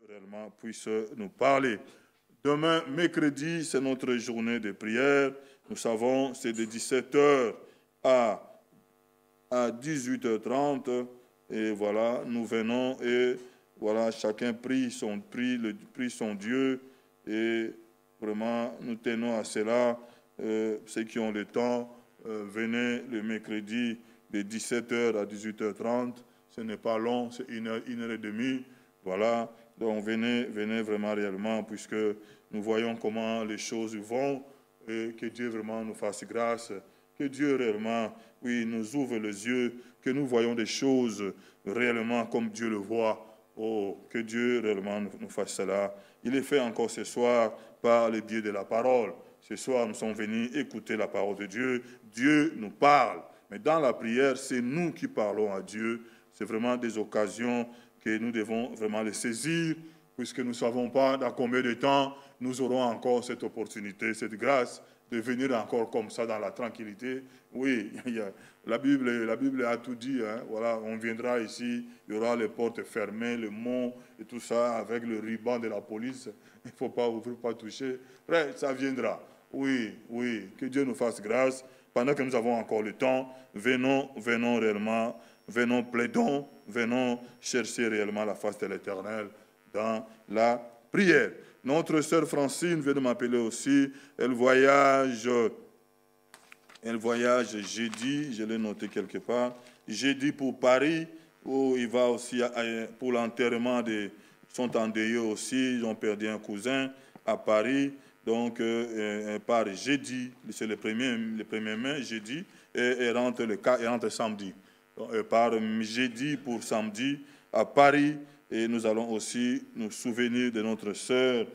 réellement puisse nous parler. Demain, mercredi, c'est notre journée de prière. Nous savons, c'est de 17h à 18h30. Et voilà, nous venons et voilà, chacun prie son Dieu. Et vraiment, nous tenons à cela. Ceux qui ont le temps, venez le mercredi de 17h à 18h30. Ce n'est pas long, c'est une heure et demie. Voilà, donc venez vraiment réellement, puisque nous voyons comment les choses vont, et que Dieu vraiment nous fasse grâce, que Dieu réellement, oui, nous ouvre les yeux, que nous voyons des choses réellement comme Dieu le voit. Oh, que Dieu réellement nous fasse cela. Il est fait encore ce soir par le biais de la parole. Ce soir, nous sommes venus écouter la parole de Dieu. Dieu nous parle. Mais dans la prière, c'est nous qui parlons à Dieu. C'est vraiment des occasions que nous devons vraiment les saisir, puisque nous ne savons pas dans combien de temps nous aurons encore cette opportunité, cette grâce de venir encore comme ça dans la tranquillité. Oui, la Bible a tout dit. Hein. Voilà, on viendra ici, il y aura les portes fermées, le mont et tout ça, avec le ruban de la police. Il ne faut pas ouvrir, pas toucher. Après, ça viendra. Oui, que Dieu nous fasse grâce. Pendant que nous avons encore le temps, venons réellement, venons plaidons, venons chercher réellement la face de l'Éternel dans la prière. Notre sœur Francine vient de m'appeler aussi. Elle voyage jeudi, je l'ai noté quelque part, jeudi pour Paris, où il va aussi pour l'enterrement de son endeuillé aussi. Ils ont perdu un cousin à Paris. Donc, elle part jeudi, c'est le 1er mai, jeudi, et elle rentre samedi. Donc, elle part jeudi pour samedi à Paris. Et nous allons aussi nous souvenir de notre sœur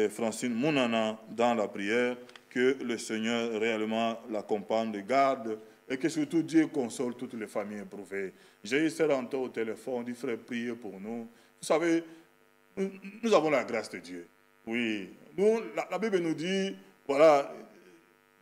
Francine Mounana dans la prière, que le Seigneur réellement l'accompagne, le garde, et que surtout Dieu console toutes les familles éprouvées. J'ai eu ce rentré au téléphone, dit frère, priez pour nous. Vous savez, nous avons la grâce de Dieu. Oui, la Bible nous dit, voilà,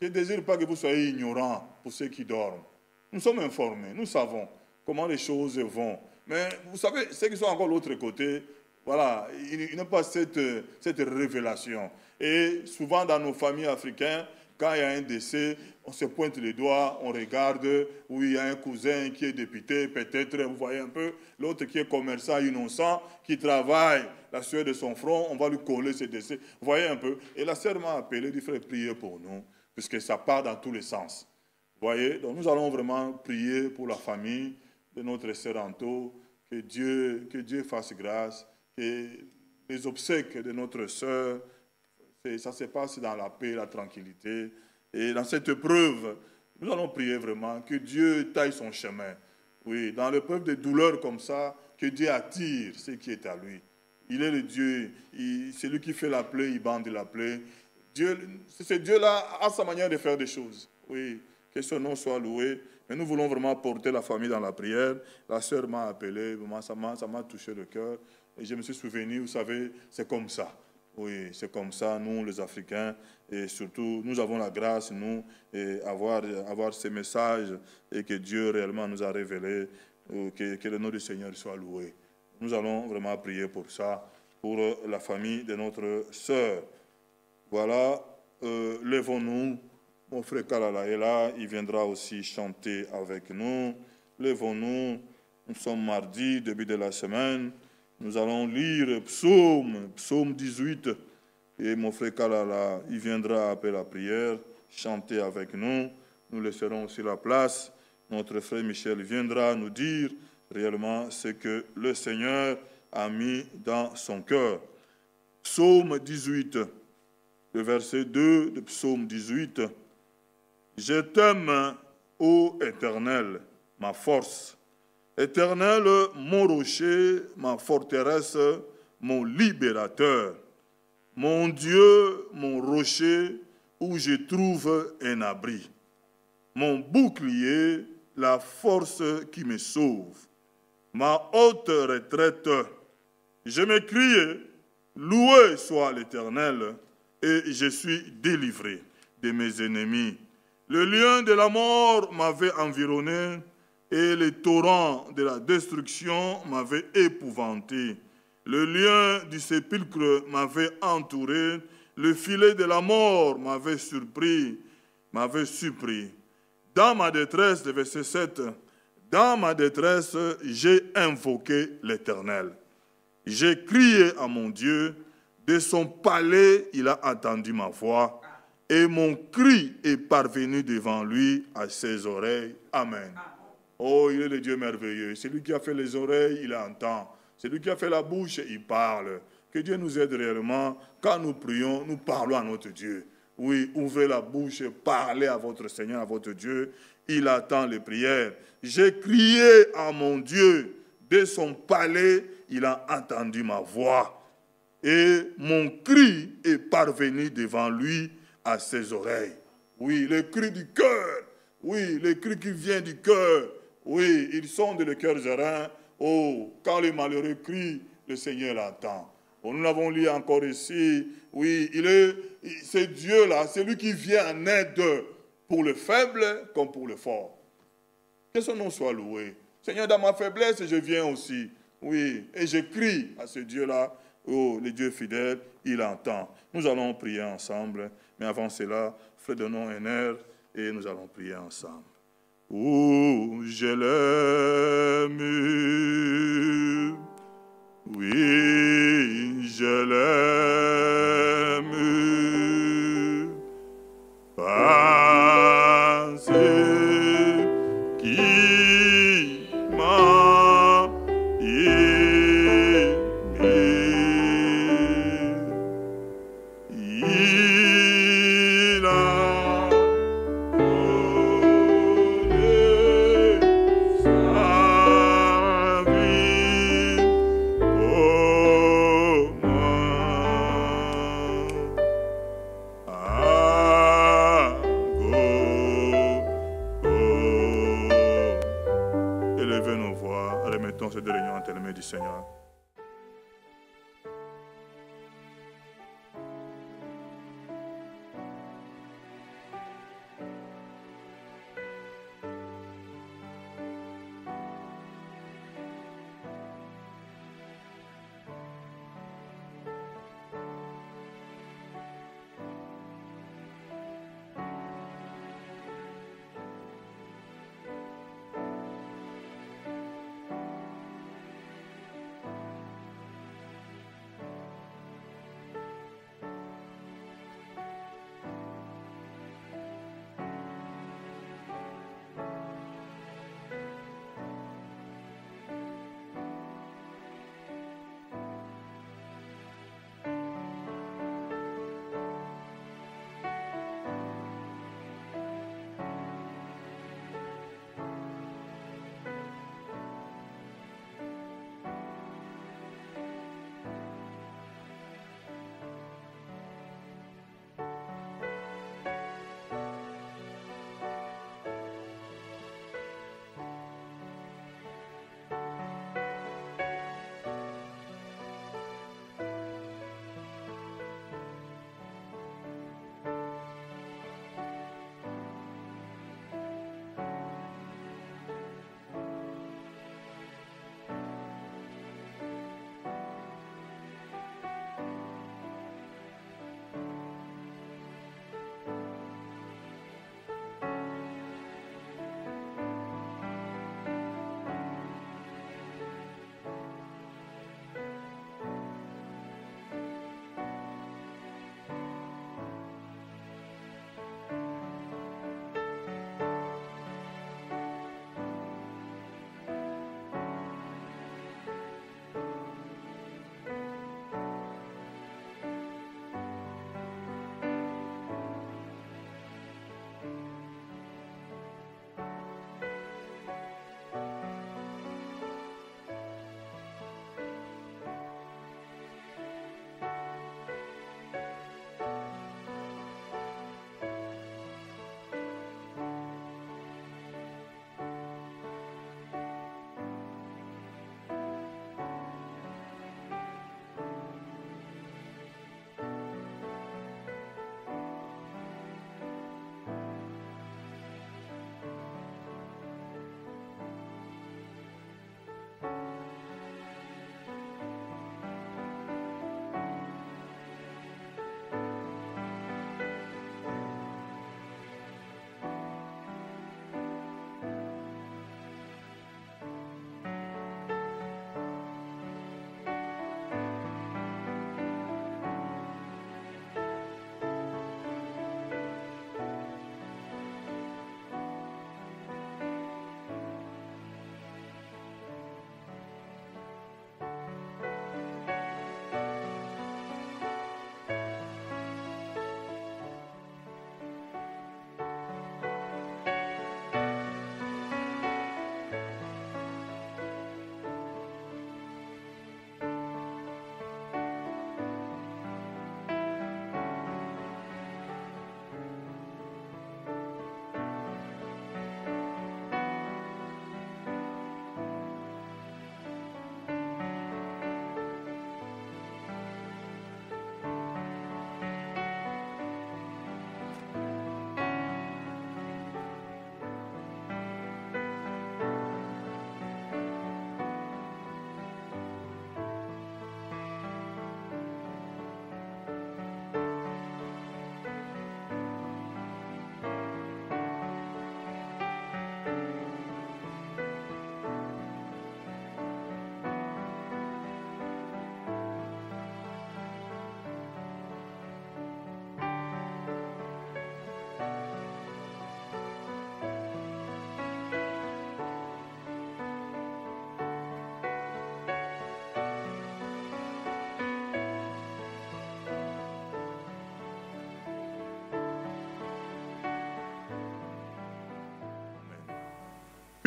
je ne désire pas que vous soyez ignorants pour ceux qui dorment. Nous sommes informés, nous savons comment les choses vont. Mais vous savez, ceux qui sont encore de l'autre côté, voilà, ils n'ont pas cette révélation. Et souvent dans nos familles africaines, quand il y a un décès, on se pointe les doigts, on regarde où il y a un cousin qui est député, peut-être, vous voyez un peu, l'autre qui est commerçant innocent, qui travaille la sueur de son front, on va lui coller ses décès. Vous voyez un peu. Et la sœur m'a appelé, dit frère, priez pour nous, puisque ça part dans tous les sens. Vous voyez, donc nous allons vraiment prier pour la famille de notre sœur Anto, que Dieu fasse grâce, que les obsèques de notre sœur, ça se passe dans la paix, la tranquillité. Et dans cette épreuve, nous allons prier vraiment que Dieu taille son chemin. Oui, dans l'épreuve de douleur comme ça, que Dieu attire ce qui est à lui. Il est le Dieu, c'est lui qui fait la plaie, il bande la plaie. Ce Dieu-là a sa manière de faire des choses. Oui, que son nom soit loué. Mais nous voulons vraiment porter la famille dans la prière. La sœur m'a appelé, ça m'a touché le cœur. Et je me suis souvenu, vous savez, c'est comme ça. Oui, c'est comme ça, nous, les Africains, et surtout, nous avons la grâce, nous, et avoir ces messages, et que Dieu réellement nous a révélés, que le nom du Seigneur soit loué. Nous allons vraiment prier pour ça, pour la famille de notre sœur. Voilà, lèvons-nous. Mon frère Kalala est là, il viendra aussi chanter avec nous. Lèvons-nous, nous sommes mardi, début de la semaine. Nous allons lire Psaume 18. Et mon frère Kalala, il viendra après la prière, chanter avec nous. Nous laisserons aussi la place. Notre frère Michel viendra nous dire réellement ce que le Seigneur a mis dans son cœur. Psaume 18, le verset 2 de Psaume 18. Je t'aime, ô Éternel, ma force. Éternel, mon rocher, ma forteresse, mon libérateur. Mon Dieu, mon rocher, où je trouve un abri. Mon bouclier, la force qui me sauve. Ma haute retraite. Je m'écrie, loué soit l'Éternel, et je suis délivré de mes ennemis. Le lion de la mort m'avait environné, et les torrents de la destruction m'avaient épouvanté. Le lion du sépulcre m'avait entouré. Le filet de la mort m'avait surpris. Dans ma détresse, le verset 7, dans ma détresse, j'ai invoqué l'Éternel. J'ai crié à mon Dieu. De son palais, il a entendu ma voix. Et mon cri est parvenu devant lui à ses oreilles. Amen. Oh, il est le Dieu merveilleux. C'est lui qui a fait les oreilles, il entend. C'est lui qui a fait la bouche, il parle. Que Dieu nous aide réellement. Quand nous prions, nous parlons à notre Dieu. Oui, ouvrez la bouche, parlez à votre Seigneur, à votre Dieu. Il attend les prières. J'ai crié à mon Dieu. De son palais, il a entendu ma voix. Et mon cri est parvenu devant lui à ses oreilles. Oui, le cri du cœur. Oui, le cri qui vient du cœur. Oui, ils sont de le cœur serein. Oh, quand les malheureux crient, le Seigneur l'entend. Oh, nous l'avons lu encore ici. Oui, c'est Dieu-là, c'est lui qui vient en aide pour le faible comme pour le fort. Que son nom soit loué. Seigneur, dans ma faiblesse, je viens aussi. Oui, et je crie à ce Dieu-là. Oh, le Dieu fidèle, il entend. Nous allons prier ensemble. Mais avant cela, donnons un air et nous allons prier ensemble. Oh, je l'aime. Oui, je l'aime. Parce qu'il m'a aimé. Il a donné sa vie pour moi. Élevez nos voix, remettons cette réunion entre les mains du Seigneur.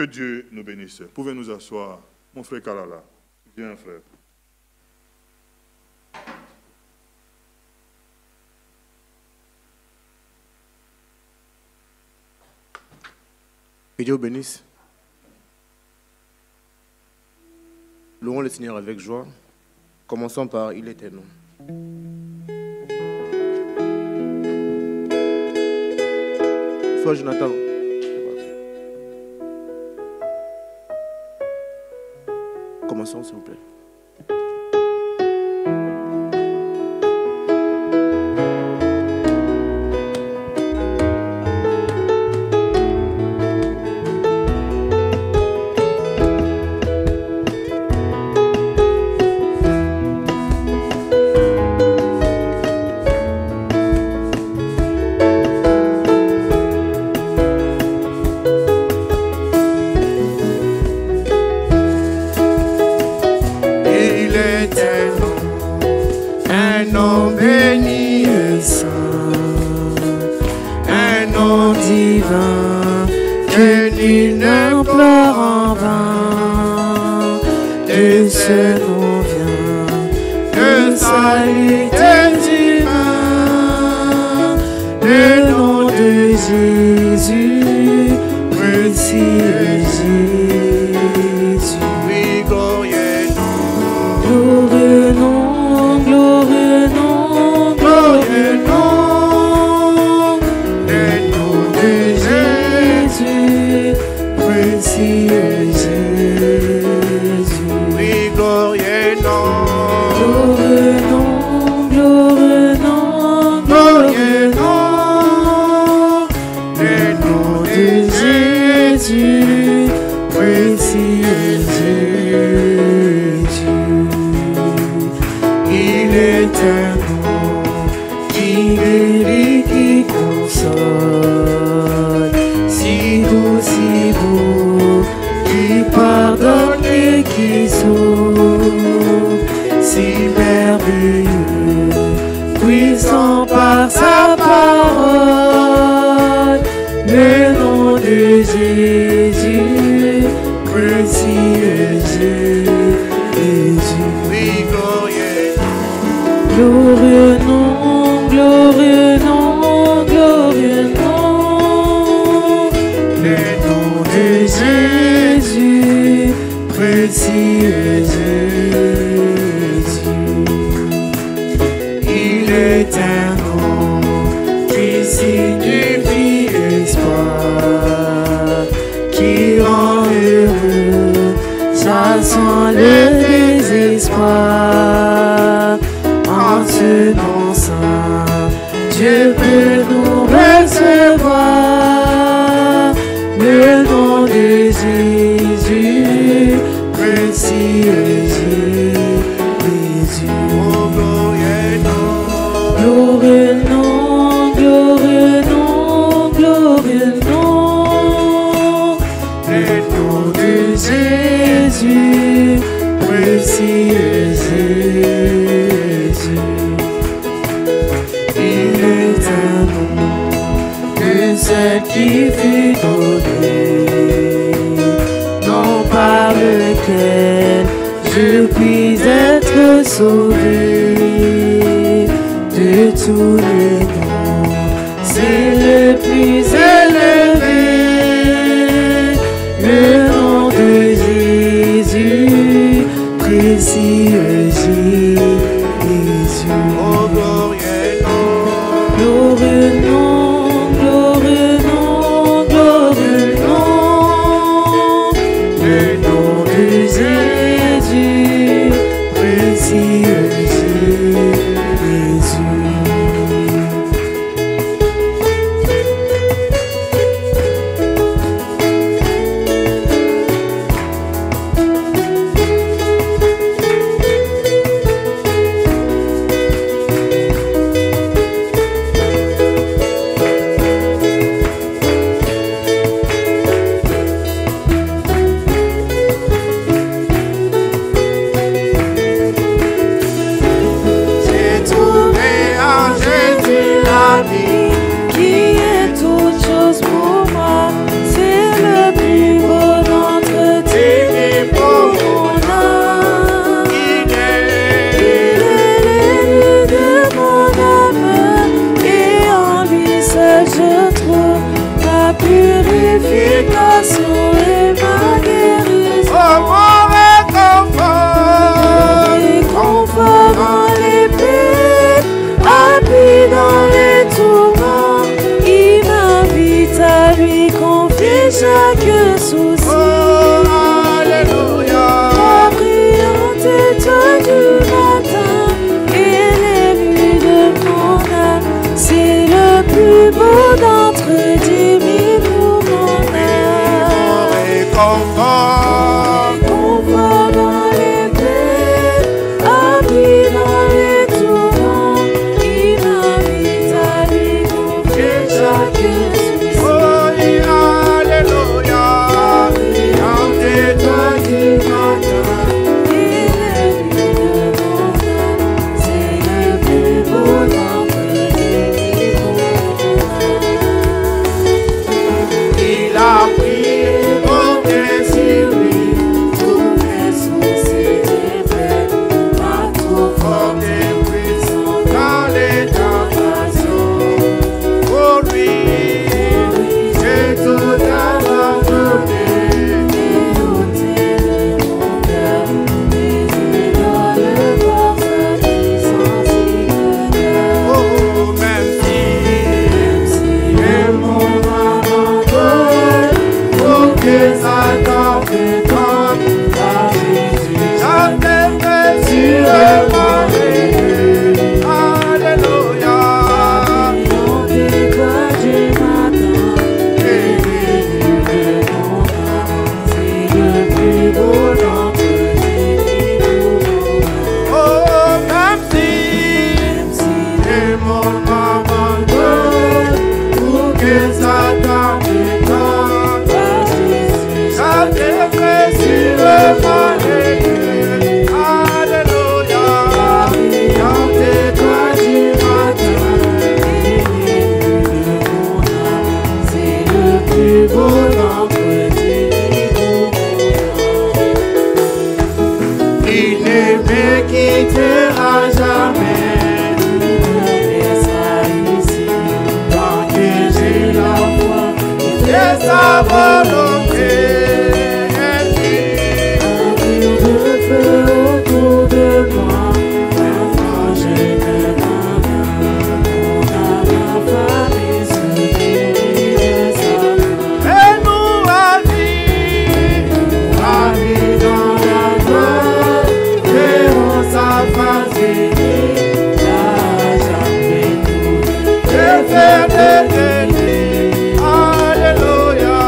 Que Dieu nous bénisse. Pouvez nous asseoir. Mon frère Kalala. Viens, frère. Que Dieu vous bénisse. Louons le Seigneur avec joie. Commençons par Il était nous. Frère Jonathan. Commençons s'il vous plaît. Il ne me quittera jamais. Il sera ici. Tant que j'ai la foi et sa volonté. Autour de moi, maintenant je me donne à ma famille, ce qui sa et nous à vivre dans la gloire, verrons sa face unie, n'a jamais tout éternité. Alléluia,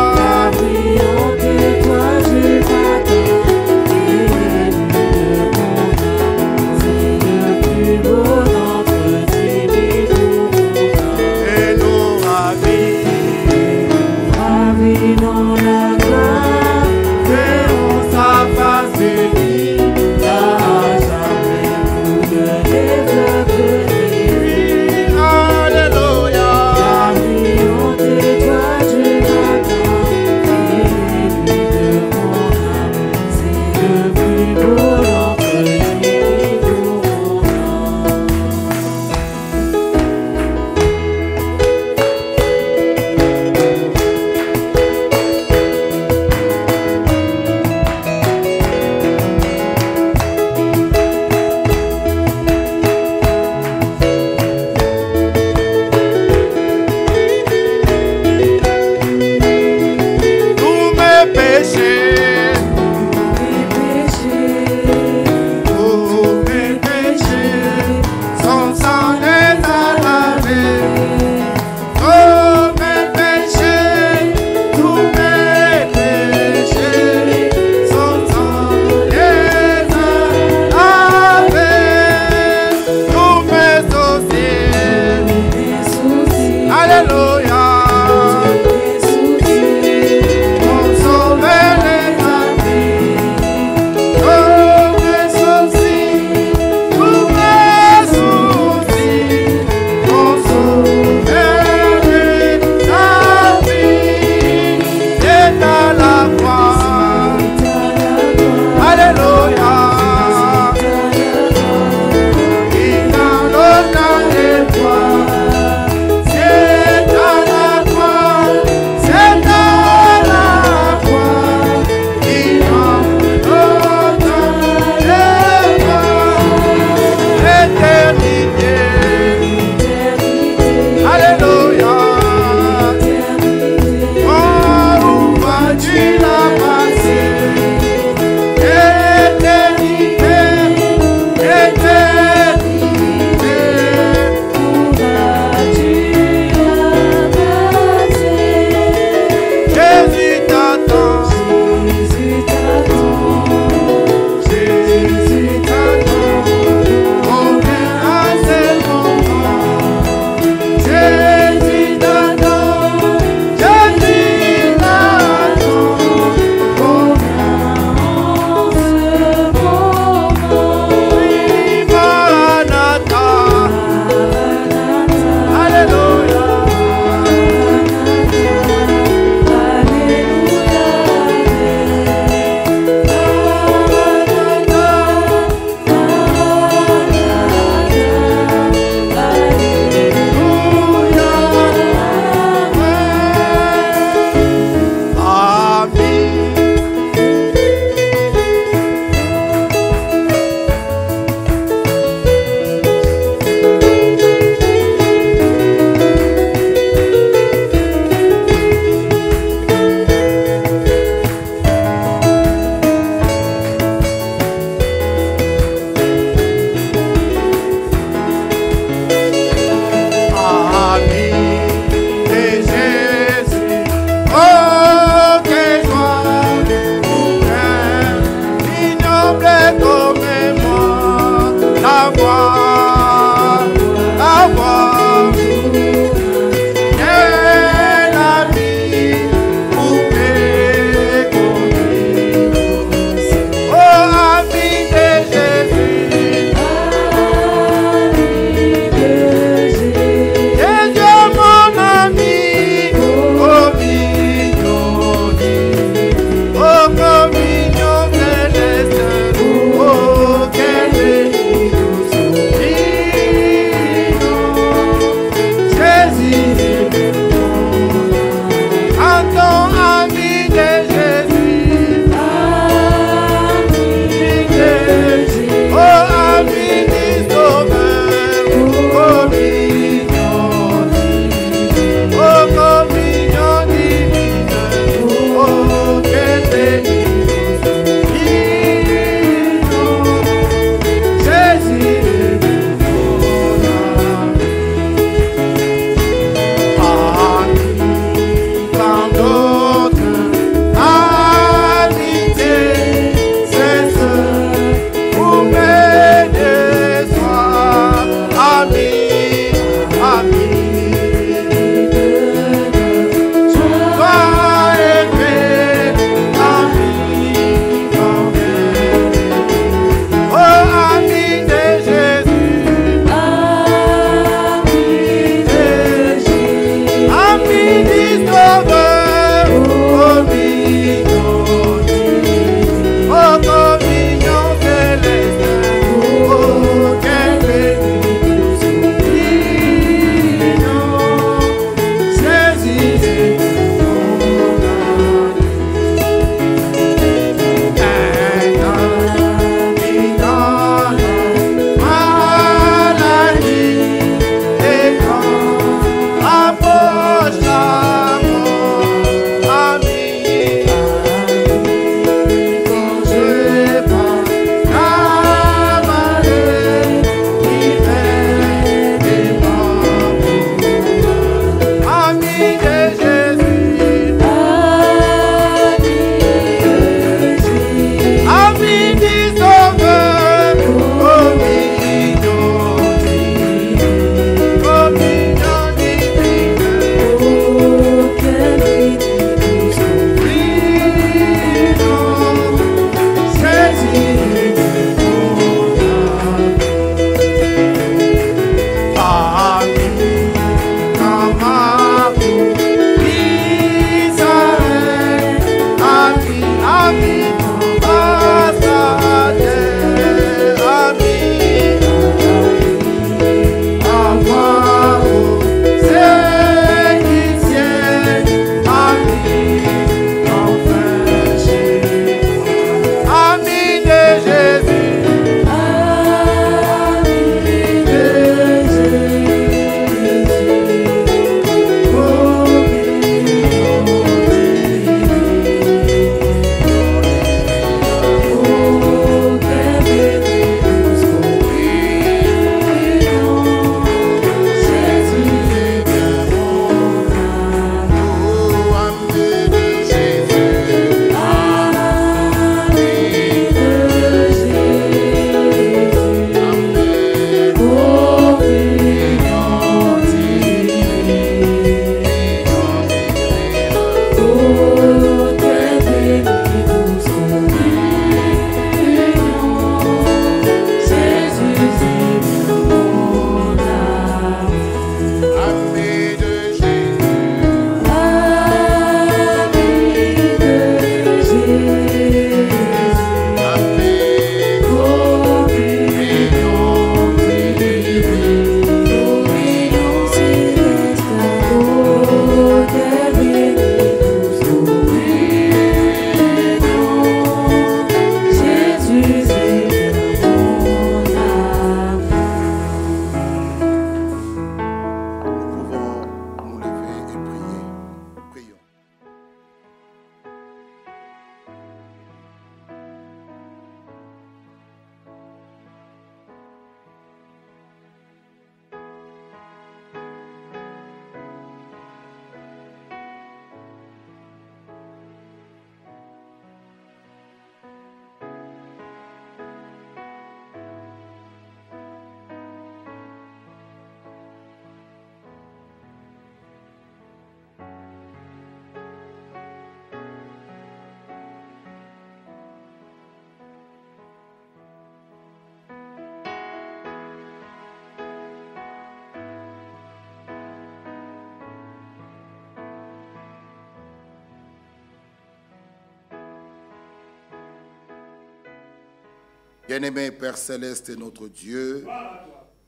Bien-aimé Père Céleste et notre Dieu,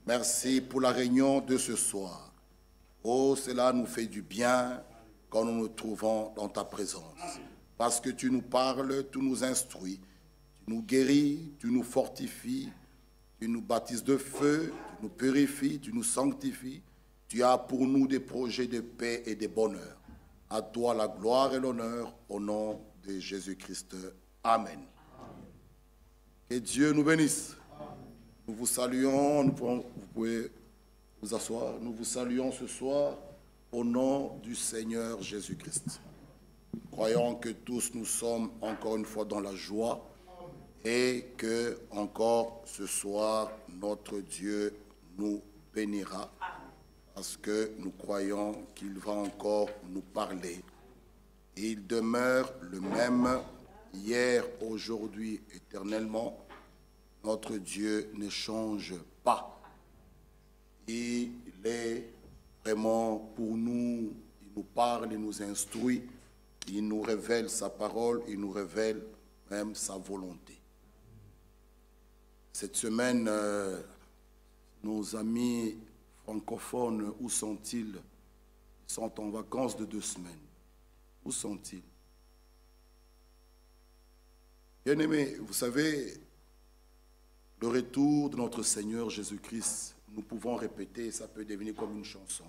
merci pour la réunion de ce soir. Oh, cela nous fait du bien quand nous nous trouvons dans ta présence. Parce que tu nous parles, tu nous instruis, tu nous guéris, tu nous fortifies, tu nous baptises de feu, tu nous purifies, tu nous sanctifies. Tu as pour nous des projets de paix et de bonheur. À toi la gloire et l'honneur au nom de Jésus-Christ. Amen. Que Dieu nous bénisse. Nous vous saluons, vous pouvez vous asseoir. Nous vous saluons ce soir au nom du Seigneur Jésus-Christ. Croyons que tous nous sommes encore une fois dans la joie et que encore ce soir notre Dieu nous bénira parce que nous croyons qu'il va encore nous parler. Il demeure le même hier, aujourd'hui, éternellement. Notre Dieu ne change pas. Il est vraiment pour nous, il nous parle, il nous instruit, il nous révèle sa parole, il nous révèle même sa volonté. Cette semaine, nos amis francophones, où sont-ils? Ils sont en vacances de 2 semaines. Où sont-ils? Bien-aimés, vous savez, le retour de notre Seigneur Jésus-Christ, nous pouvons répéter, ça peut devenir comme une chanson.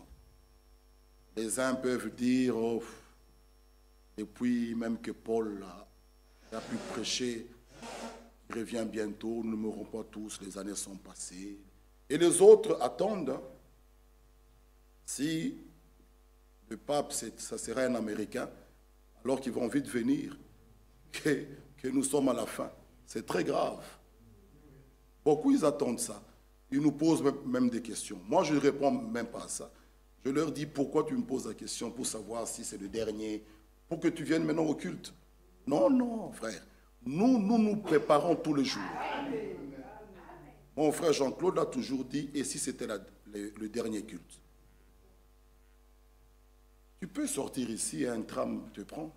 Les uns peuvent dire, oh, depuis même que Paul a pu prêcher, il revient bientôt, nous ne mourrons pas tous, les années sont passées. Et les autres attendent, si le pape, ça serait un Américain, alors qu'ils vont vite venir, que nous sommes à la fin. C'est très grave. Beaucoup, ils attendent ça. Ils nous posent même des questions. Moi, je ne réponds même pas à ça. Je leur dis, pourquoi tu me poses la question pour savoir si c'est le dernier, pour que tu viennes maintenant au culte? Non, non, frère. Nous préparons tous les jours. Mon frère Jean-Claude l'a toujours dit, et si c'était le dernier culte? Tu peux sortir ici et un tram te prend.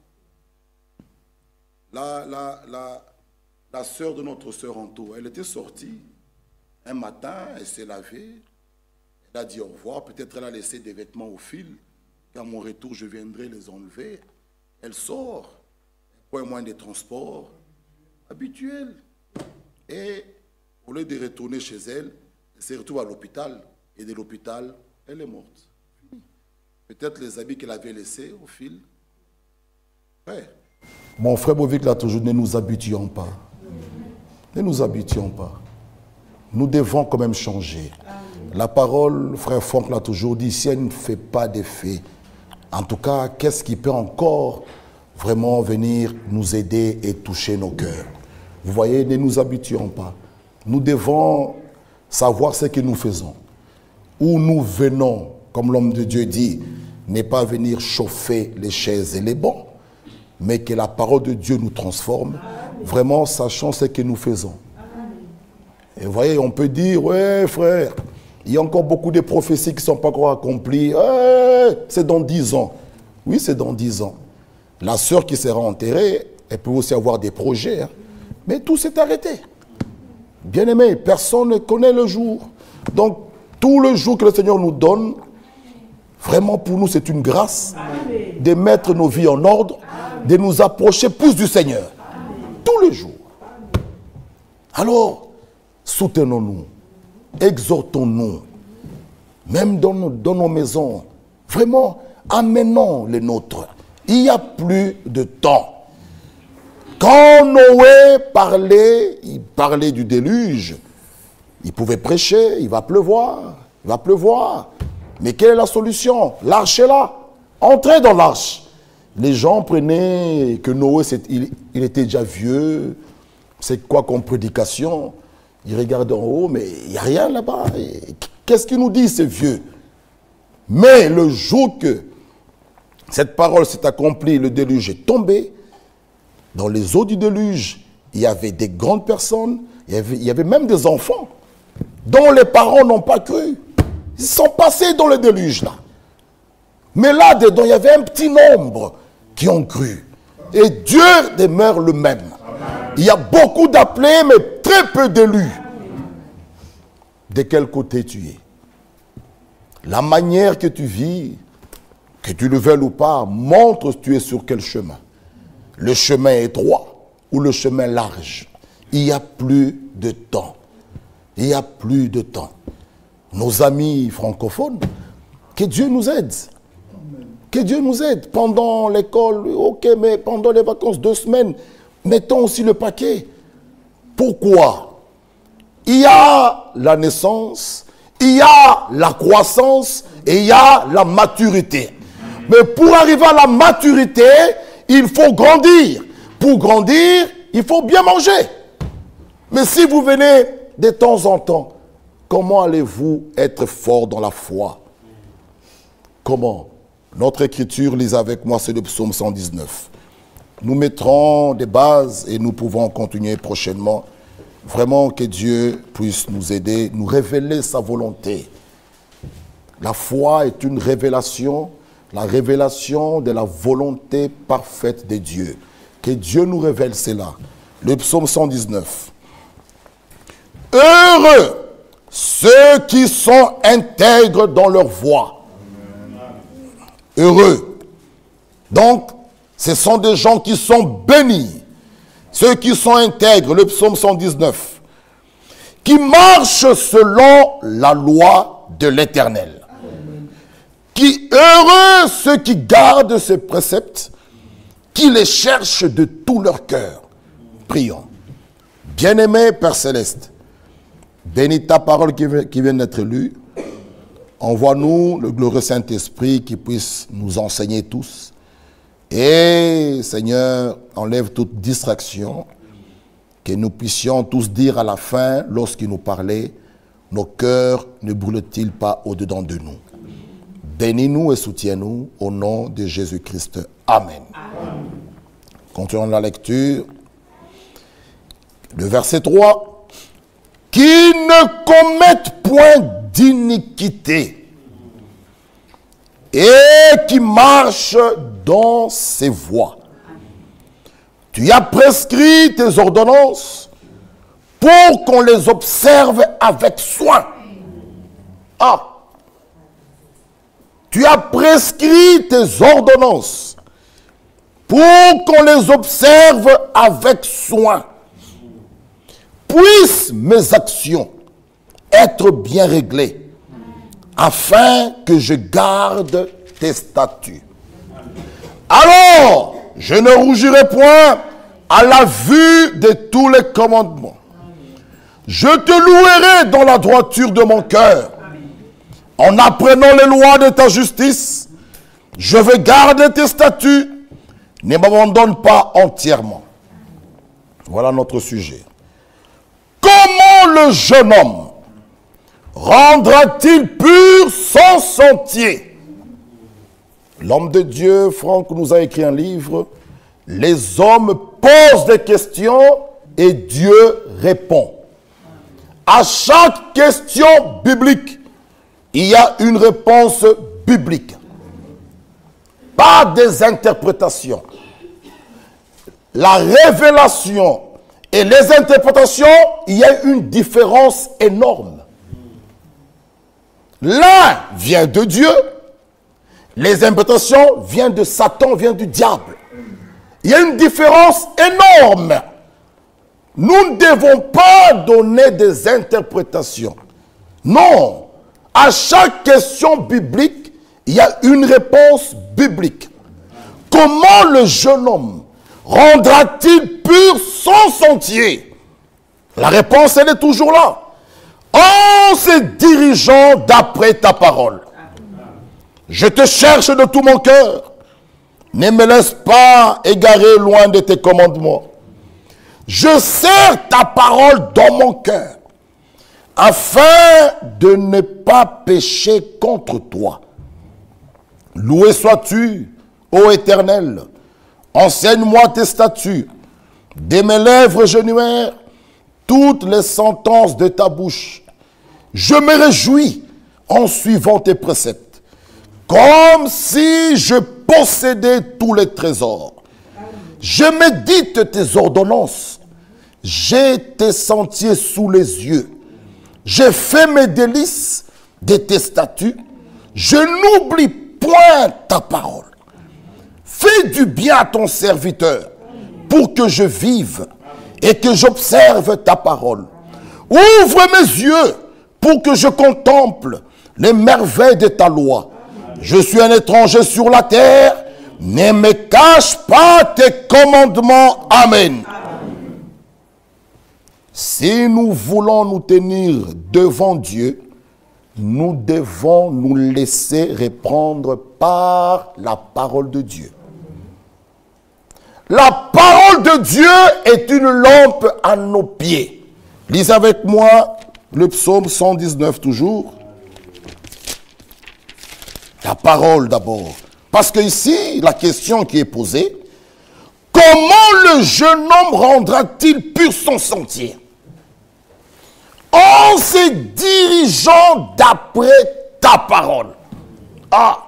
La sœur de notre sœur Anto, elle était sortie un matin, elle s'est lavée, elle a dit au revoir, peut-être elle a laissé des vêtements au fil, qu'à mon retour je viendrai les enlever. Elle sort, elle prend un moyen de transport habituel. Et au lieu de retourner chez elle, elle se retrouve à l'hôpital, et de l'hôpital, elle est morte. Peut-être les habits qu'elle avait laissés au fil. Ouais. Mon frère Bovic l'a toujours, ne nous habituons pas. Ne nous habituons pas. Nous devons quand même changer. La parole, frère Franck l'a toujours dit, si elle ne fait pas d'effet, en tout cas, qu'est-ce qui peut encore vraiment venir nous aider et toucher nos cœurs? Vous voyez, ne nous habituons pas. Nous devons savoir ce que nous faisons. Où nous venons, comme l'homme de Dieu dit, n'est pas venir chauffer les chaises et les bancs, mais que la parole de Dieu nous transforme, vraiment sachant ce que nous faisons. Et vous voyez, on peut dire, ouais frère, il y a encore beaucoup de prophéties qui ne sont pas encore accomplies. C'est dans 10 ans. Oui, c'est dans 10 ans. La sœur qui sera enterrée, elle peut aussi avoir des projets. Hein. Mais tout s'est arrêté. Bien-aimé, personne ne connaît le jour. Donc, tout le jour que le Seigneur nous donne, vraiment pour nous, c'est une grâce de mettre nos vies en ordre, de nous approcher plus du Seigneur. Tous les jours. Alors, soutenons-nous, exhortons-nous, même dans nos maisons. Vraiment, amenons les nôtres. Il n'y a plus de temps. Quand Noé parlait, il parlait du déluge. Il pouvait prêcher, il va pleuvoir, il va pleuvoir. Mais quelle est la solution? L'arche est là. Entrez dans l'arche. Les gens prenaient que Noé, il était déjà vieux. C'est quoi comme prédication? Ils regardent en haut, mais il n'y a rien là-bas. Qu'est-ce qu'il nous dit, ces vieux? Mais le jour que cette parole s'est accomplie, le déluge est tombé, dans les eaux du déluge, il y avait des grandes personnes, il y avait même des enfants dont les parents n'ont pas cru. Ils sont passés dans le déluge là. Mais là-dedans, il y avait un petit nombre qui ont cru. Et Dieu demeure le même. Il y a beaucoup d'appelés, mais très peu d'élus. De quel côté tu es? La manière que tu vis, que tu le veuilles ou pas, montre tu es sur quel chemin. Le chemin étroit ou le chemin large. Il n'y a plus de temps. Il n'y a plus de temps. Nos amis francophones, que Dieu nous aide. Que Dieu nous aide. Pendant l'école, ok, mais pendant les vacances, 2 semaines, mettons aussi le paquet. Pourquoi? Il y a la naissance, il y a la croissance et il y a la maturité. Mais pour arriver à la maturité, il faut grandir. Pour grandir, il faut bien manger. Mais si vous venez de temps en temps, comment allez-vous être fort dans la foi? Comment? Notre écriture, lisez avec moi, c'est le psaume 119. Nous mettrons des bases et nous pouvons continuer prochainement. Vraiment que Dieu puisse nous aider, nous révéler sa volonté. La foi est une révélation, la révélation de la volonté parfaite de Dieu. Que Dieu nous révèle cela. Le psaume 119. Heureux ceux qui sont intègres dans leur voie. Heureux. Donc, ce sont des gens qui sont bénis. Ceux qui sont intègres, le psaume 119. Qui marchent selon la loi de l'Éternel. Qui heureux ceux qui gardent ses préceptes, qui les cherchent de tout leur cœur. Prions. Bien-aimé Père Céleste, bénis ta parole qui vient d'être lue. Envoie-nous le glorieux Saint-Esprit qui puisse nous enseigner tous. Et Seigneur, enlève toute distraction, que nous puissions tous dire à la fin, lorsqu'il nous parlait, nos cœurs ne brûlent-ils pas au-dedans de nous. Bénis-nous et soutiens-nous au nom de Jésus-Christ. Amen. Amen. Continuons la lecture. Le verset 3. Qui ne commettent point d'iniquité et qui marchent dans ses voies. Tu as prescrit tes ordonnances pour qu'on les observe avec soin. Ah! Tu as prescrit tes ordonnances pour qu'on les observe avec soin. Puissent mes actions être bien réglées, afin que je garde tes statuts. Alors, je ne rougirai point à la vue de tous les commandements. Je te louerai dans la droiture de mon cœur. En apprenant les lois de ta justice, je vais garder tes statuts. Ne m'abandonne pas entièrement. Voilà notre sujet. Comment le jeune homme rendra-t-il pur son sentier? L'homme de Dieu, Franck, nous a écrit un livre. Les hommes posent des questions et Dieu répond. À chaque question biblique, il y a une réponse biblique. Pas des interprétations. La révélation et les interprétations, il y a une différence énorme. L'un vient de Dieu, les interprétations viennent de Satan, viennent du diable. Il y a une différence énorme. Nous ne devons pas donner des interprétations. Non. À chaque question biblique, il y a une réponse biblique. Comment le jeune homme rendra-t-il pur son sentier? La réponse, elle est toujours là. En se dirigeant d'après ta parole. Je te cherche de tout mon cœur. Ne me laisse pas égarer loin de tes commandements. Je serre ta parole dans mon cœur, afin de ne pas pécher contre toi. Loué sois-tu, ô Éternel. Enseigne-moi tes statuts. De mes lèvres genuères toutes les sentences de ta bouche. Je me réjouis en suivant tes préceptes, comme si je possédais tous les trésors. Je médite tes ordonnances, J'ai tes sentiers sous les yeux. J'ai fait mes délices de tes statuts. Je n'oublie point ta parole. Fais du bien à ton serviteur pour que je vive et que j'observe ta parole. Ouvre mes yeux pour que je contemple les merveilles de ta loi. Je suis un étranger sur la terre. Ne me cache pas tes commandements. Amen. Si nous voulons nous tenir devant Dieu, nous devons nous laisser reprendre par la parole de Dieu. La parole de Dieu est une lampe à nos pieds. Lisez avec moi le psaume 119 toujours. La parole d'abord. Parce que ici, la question qui est posée, comment le jeune homme rendra-t-il pur son sentier? En se dirigeant d'après ta parole. Ah,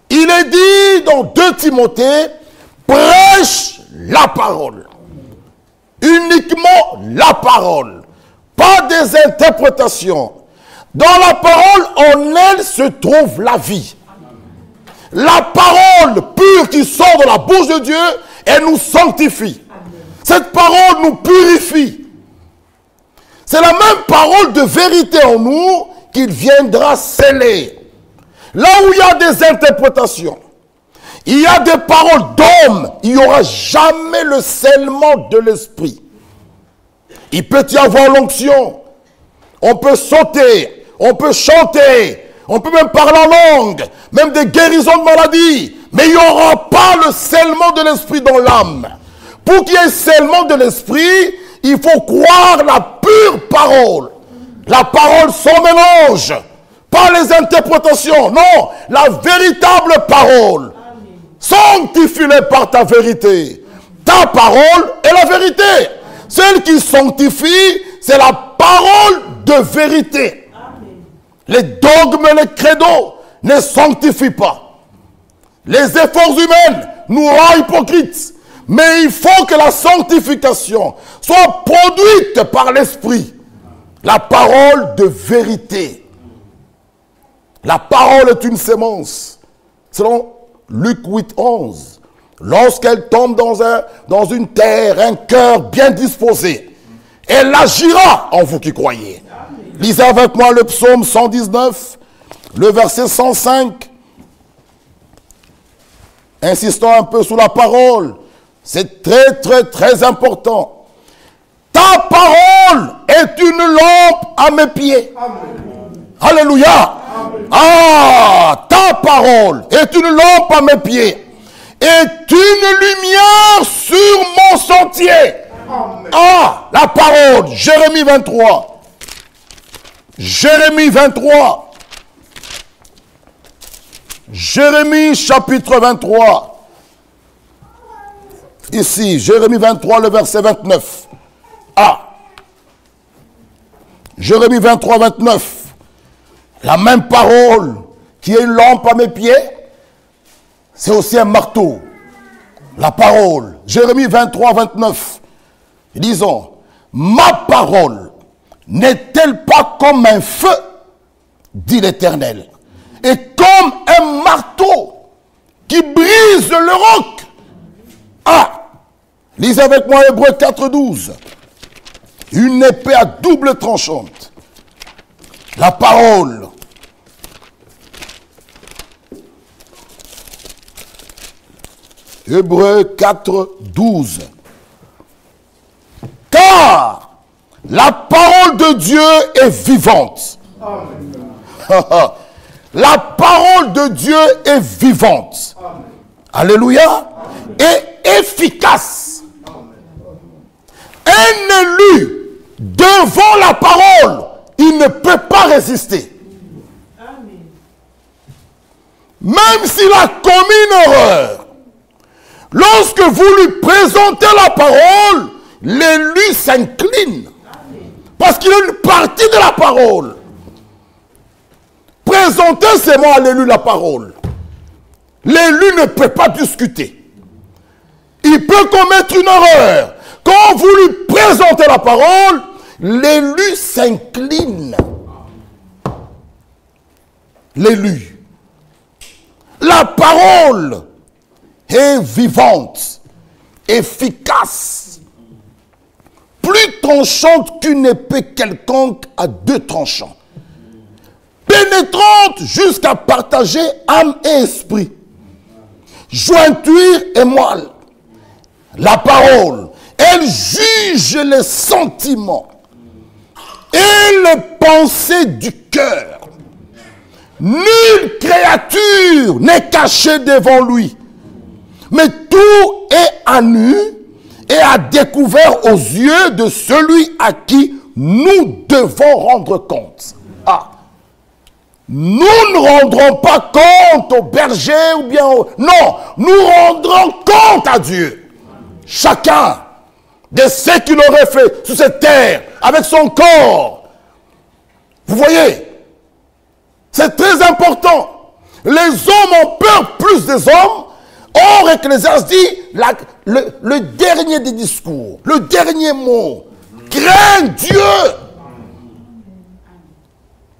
il est dit dans 2 Timothée, prêche la parole. Uniquement la parole. Pas des interprétations. Dans la parole, en elle se trouve la vie. La parole pure qui sort de la bouche de Dieu, elle nous sanctifie. Cette parole nous purifie. C'est la même parole de vérité en nous qu'il viendra sceller. Là où il y a des interprétations, il y a des paroles d'hommes, il n'y aura jamais le scellement de l'esprit. Il peut y avoir l'onction. On peut sauter, on peut chanter, on peut même parler en langue, même des guérisons de maladies. Mais il n'y aura pas le scellement de l'esprit dans l'âme. Pour qu'il y ait scellement de l'esprit, il faut croire la pure parole. La parole sans mélange. Pas les interprétations. Non, la véritable parole. Sanctifie-les par ta vérité. Ta parole est la vérité. Celle qui sanctifie, c'est la parole de vérité. Les dogmes et les credos ne sanctifient pas. Les efforts humains nous rendent hypocrites. Mais il faut que la sanctification soit produite par l'Esprit. La parole de vérité. La parole est une sémence. Selon Luc 8, 11. Lorsqu'elle tombe dans une terre, un cœur bien disposé, elle agira en vous qui croyez. Lisez avec moi le psaume 119, le verset 105. Insistons un peu sur la parole. C'est très, très, très important. Ta parole est une lampe à mes pieds. Amen. Alléluia. Amen. Ah, ta parole est une lampe à mes pieds. Est une lumière sur mon sentier. Amen. Ah, la parole. Jérémie 23. Jérémie 23. Jérémie chapitre 23. Ici, Jérémie 23, le verset 29. Ah. Jérémie 23, 29. La même parole qui est une lampe à mes pieds, c'est aussi un marteau. La parole. Jérémie 23, 29. Disons, ma parole n'est-elle pas comme un feu, dit l'Éternel, et comme un marteau qui brise le roc. Ah, lisez avec moi Hébreux 4, 12. Une épée à double tranchante. La parole. Hébreux 4, 12. Car la parole de Dieu est vivante. Amen. La parole de Dieu est vivante. Amen. Alléluia. Amen. Et efficace. Amen. Un élu devant la parole, il ne peut pas résister. Amen. Même s'il a commis une erreur, lorsque vous lui présentez la parole, l'élu s'incline. Parce qu'il est une partie de la parole. Présentez seulement à l'élu la parole. L'élu ne peut pas discuter. Il peut commettre une erreur. Quand vous lui présentez la parole, l'élu s'incline. L'élu. La parole est vivante, efficace, plus tranchante qu'une épée quelconque à 2 tranchants, pénétrante jusqu'à partager âme et esprit, jointure et moelle. La parole, elle juge les sentiments et les pensées du cœur. Nulle créature n'est cachée devant lui, mais tout est à nu et à découvert aux yeux de celui à qui nous devons rendre compte. Ah, nous ne rendrons pas compte au berger ou bien au... Non, nous rendrons compte à Dieu. Chacun de ce qu'il aurait fait sur cette terre avec son corps. Vous voyez? C'est très important. Les hommes ont peur plus des hommes. Or, Ecclésiaste dit, le dernier des discours, le dernier mot, crains Dieu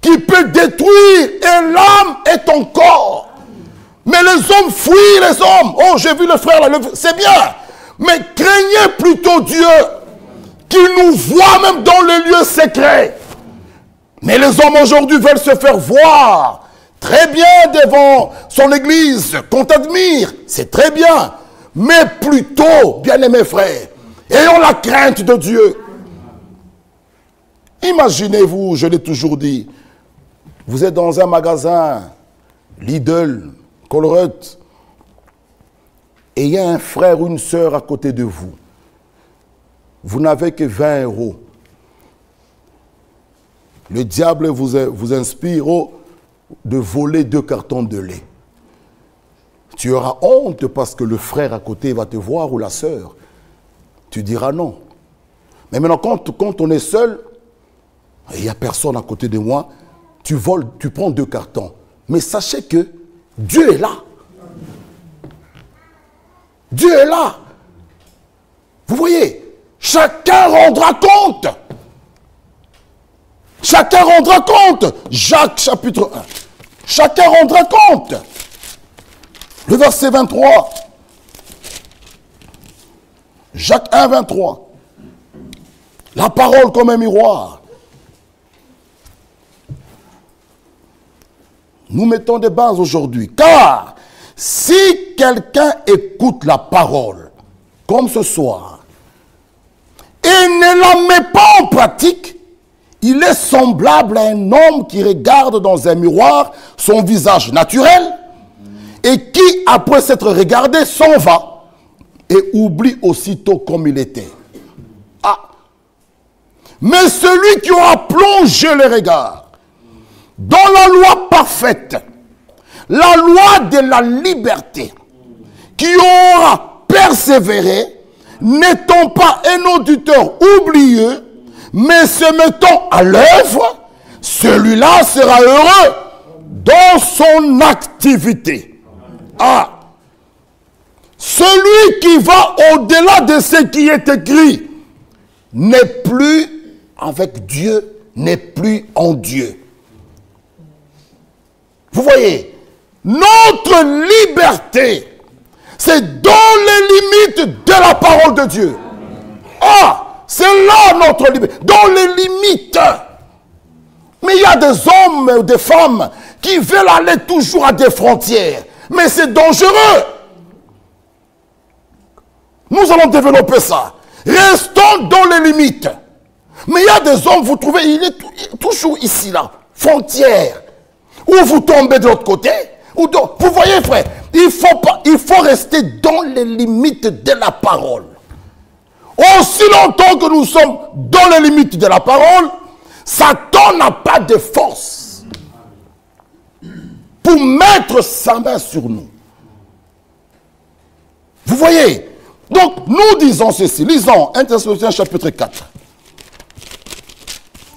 qui peut détruire et l'âme et ton corps. Mais les hommes fuient les hommes. Oh, j'ai vu le frère là, c'est bien. Mais craignez plutôt Dieu qui nous voit même dans les lieux secrets. Mais les hommes aujourd'hui veulent se faire voir. Très bien devant son église, qu'on t'admire, c'est très bien. Mais plutôt, bien-aimés frères, ayons la crainte de Dieu. Imaginez-vous, je l'ai toujours dit, vous êtes dans un magasin, Lidl, Colruyt, et il y a un frère ou une sœur à côté de vous. Vous n'avez que 20 €. Le diable vous inspire de voler 2 cartons de lait. Tu auras honte parce que le frère à côté va te voir ou la sœur. Tu diras non. Mais maintenant, quand on est seul, il n'y a personne à côté de moi, tu voles, tu prends 2 cartons. Mais sachez que Dieu est là. Dieu est là. Vous voyez, chacun rendra compte. Chacun rendra compte. Jacques chapitre 1. Chacun rendra compte. Le verset 23. Jacques 1, 23. La parole comme un miroir. Nous mettons des bases aujourd'hui. Car si quelqu'un écoute la parole, comme ce soir, et ne la met pas en pratique, il est semblable à un homme qui regarde dans un miroir son visage naturel et qui, après s'être regardé, s'en va et oublie aussitôt comme il était. Ah! Mais celui qui aura plongé le regard dans la loi parfaite, la loi de la liberté, qui aura persévéré, n'étant pas un auditeur oublieux, mais se mettant à l'œuvre, celui-là sera heureux dans son activité. Ah! Celui qui va au-delà de ce qui est écrit n'est plus avec Dieu, n'est plus en Dieu. Vous voyez, notre liberté, c'est dans les limites de la parole de Dieu. Ah! C'est là notre liberté, dans les limites. Mais il y a des hommes ou des femmes qui veulent aller toujours à des frontières. Mais c'est dangereux. Nous allons développer ça. Restons dans les limites. Mais il y a des hommes, vous trouvez, il est toujours ici, là, frontière. Ou vous tombez de l'autre côté. Ou vous voyez, frère, il faut rester dans les limites de la parole. Aussi longtemps que nous sommes dans les limites de la parole, Satan n'a pas de force pour mettre sa main sur nous. Vous voyez? Donc, nous disons ceci. Lisons 1 Thessaloniciens chapitre 4.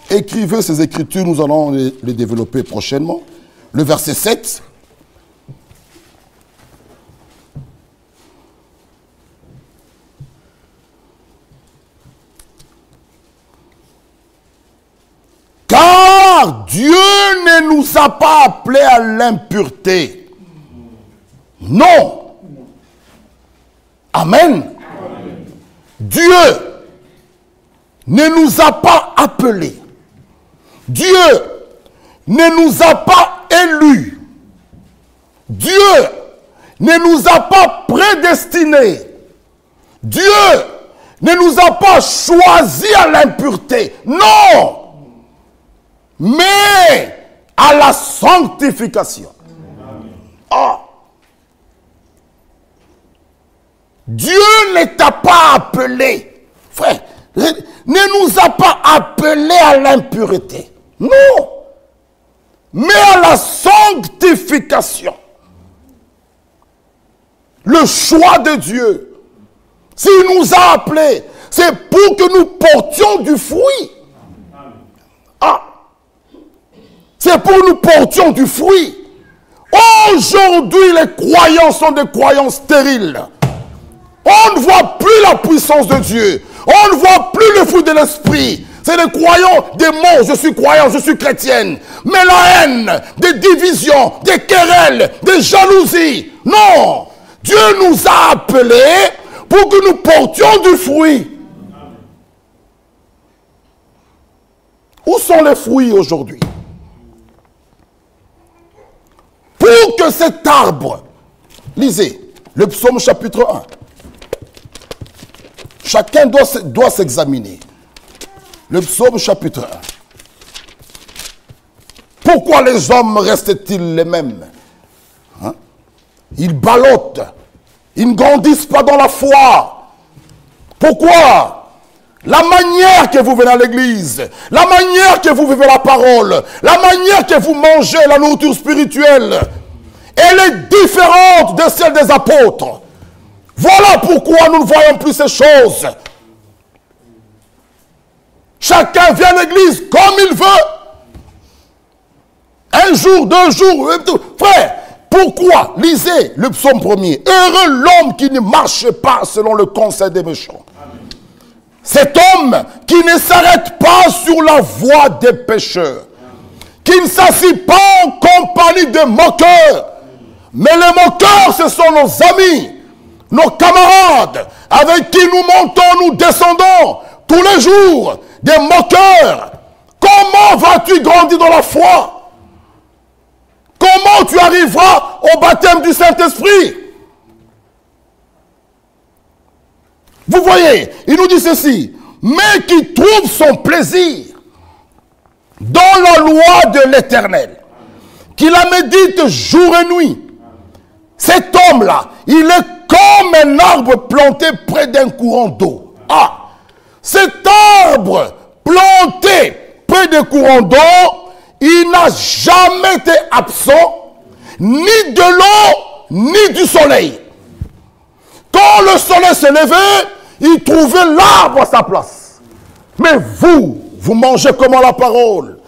Écrivez ces écritures, nous allons les développer prochainement. Le verset 7. Car Dieu ne nous a pas appelés à l'impureté. Non. Amen. Dieu ne nous a pas appelés. Dieu ne nous a pas élus. Dieu ne nous a pas prédestinés. Dieu ne nous a pas choisis à l'impureté. Non. Mais à la sanctification. Ah. Dieu ne t'a pas appelé, frère, ne nous a pas appelés à l'impureté. Non. Mais à la sanctification. Le choix de Dieu. S'il nous a appelés, c'est pour que nous portions du fruit. Ah. C'est pour que nous portions du fruit. Aujourd'hui, les croyants sont des croyants stériles. On ne voit plus la puissance de Dieu. On ne voit plus le fruit de l'esprit. C'est des croyants, des mots, je suis croyant, je suis chrétienne. Mais la haine, des divisions, des querelles, des jalousies. Non. Dieu nous a appelés pour que nous portions du fruit. Où sont les fruits aujourd'hui? Pour que cet arbre, lisez, le psaume chapitre 1. Chacun doit s'examiner. Le psaume chapitre 1. Pourquoi les hommes restent-ils les mêmes? Hein? Ils ballottent. Ils ne grandissent pas dans la foi. Pourquoi? La manière que vous venez à l'église, la manière que vous vivez la parole, la manière que vous mangez la nourriture spirituelle, elle est différente de celle des apôtres. Voilà pourquoi nous ne voyons plus ces choses. Chacun vient à l'église comme il veut. Un jour, 2 jours. Frère, pourquoi? Lisez le psaume 1er. Heureux l'homme qui ne marche pas selon le conseil des méchants. Cet homme qui ne s'arrête pas sur la voie des pécheurs. Qui ne s'assied pas en compagnie de moqueurs. Mais les moqueurs, ce sont nos amis. Nos camarades avec qui nous montons, nous descendons tous les jours, des moqueurs. Comment vas-tu grandir dans la foi? Comment tu arriveras au baptême du Saint-Esprit? Vous voyez, il nous dit ceci, mais qui trouve son plaisir dans la loi de l'Éternel, qui la médite jour et nuit. Cet homme-là, il est comme un arbre planté près d'un courant d'eau. Ah! Cet arbre planté près d'un courant d'eau, il n'a jamais été absent ni de l'eau, ni du soleil. Quand le soleil se levait, il trouvait l'arbre à sa place. Mais vous mangez comment la parole?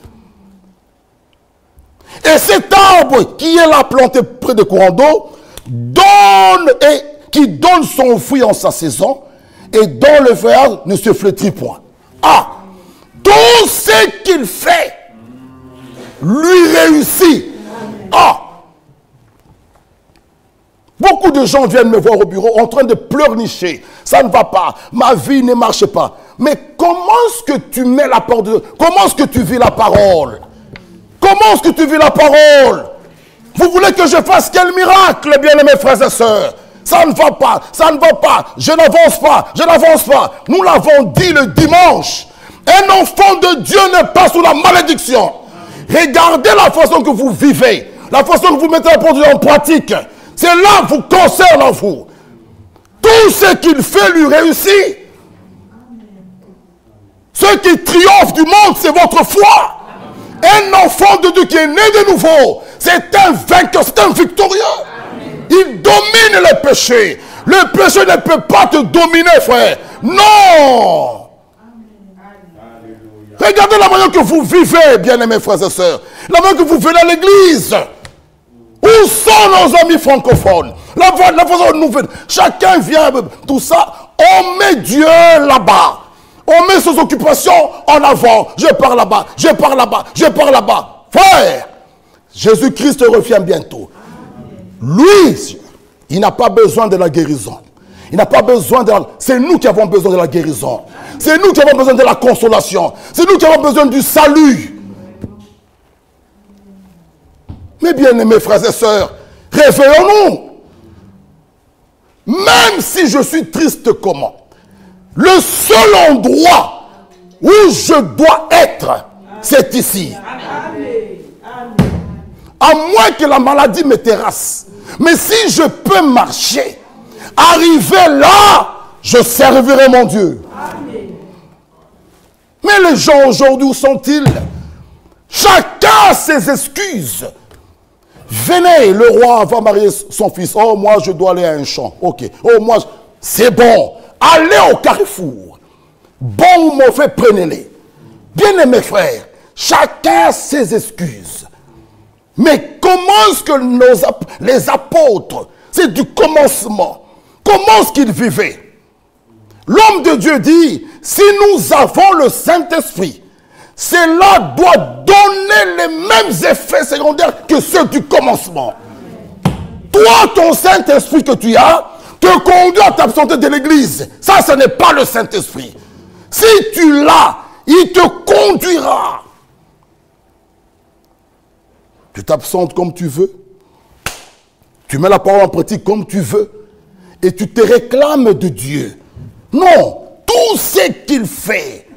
Et cet arbre qui est là planté près des courants d'eau, qui donne son fruit en sa saison, et dont le feuillage ne se flétrit point. Ah! Tout ce qu'il fait lui réussit. Ah! Beaucoup de gens viennent me voir au bureau en train de pleurnicher. Ça ne va pas. Ma vie ne marche pas. Mais comment est-ce que tu mets la parole de Dieu? Comment est-ce que tu vis la parole? Comment est-ce que tu vis la parole? Vous voulez que je fasse quel miracle, bien-aimés frères et sœurs? Ça ne va pas, ça ne va pas. Je n'avance pas, je n'avance pas. Nous l'avons dit le dimanche. Un enfant de Dieu n'est pas sous la malédiction. Regardez la façon que vous vivez, la façon que vous mettez la parole de Dieu en pratique. C'est là que vous concerne en vous. Tout ce qu'il fait lui réussit. Ce qui triomphe du monde, c'est votre foi. Un enfant de Dieu qui est né de nouveau, c'est un vainqueur, c'est un victorieux. Il domine le péché. Le péché ne peut pas te dominer, frère. Non. Regardez la manière que vous vivez, bien-aimés frères et sœurs. La manière que vous venez à l'église. Où sont nos amis francophones? La façon dont nous venons. Chacun vient, tout ça. On met Dieu là-bas. On met ses occupations en avant. Je pars là-bas, je pars là-bas, je pars là-bas. Frère, Jésus-Christ revient bientôt. Lui, il n'a pas besoin de la guérison. Il n'a pas besoin de la... C'est nous qui avons besoin de la guérison. C'est nous qui avons besoin de la consolation. C'est nous qui avons besoin du salut. Mes bien-aimés frères et sœurs, réveillons-nous. Même si je suis triste comment, le seul endroit où je dois être, c'est ici. À moins que la maladie me terrasse. Mais si je peux marcher, arriver là, je servirai mon Dieu. Mais les gens aujourd'hui, où sont-ils? Chacun a ses excuses. Venez, le roi va marier son fils. Oh, moi, je dois aller à un champ. Ok. Oh, moi, c'est bon. Allez au carrefour. Bon ou mauvais, prenez-les. Bien-aimés frères, chacun a ses excuses. Mais comment est-ce que les apôtres, c'est du commencement, comment est-ce qu'ils vivaient? L'homme de Dieu dit, si nous avons le Saint-Esprit, cela doit donner les mêmes effets secondaires que ceux du commencement. Toi, ton Saint-Esprit que tu as, te conduit à t'absenter de l'église. Ça, ce n'est pas le Saint-Esprit. Si tu l'as, il te conduira. Tu t'absentes comme tu veux. Tu mets la parole en pratique comme tu veux. Et tu te réclames de Dieu. Non, tout ce qu'il fait,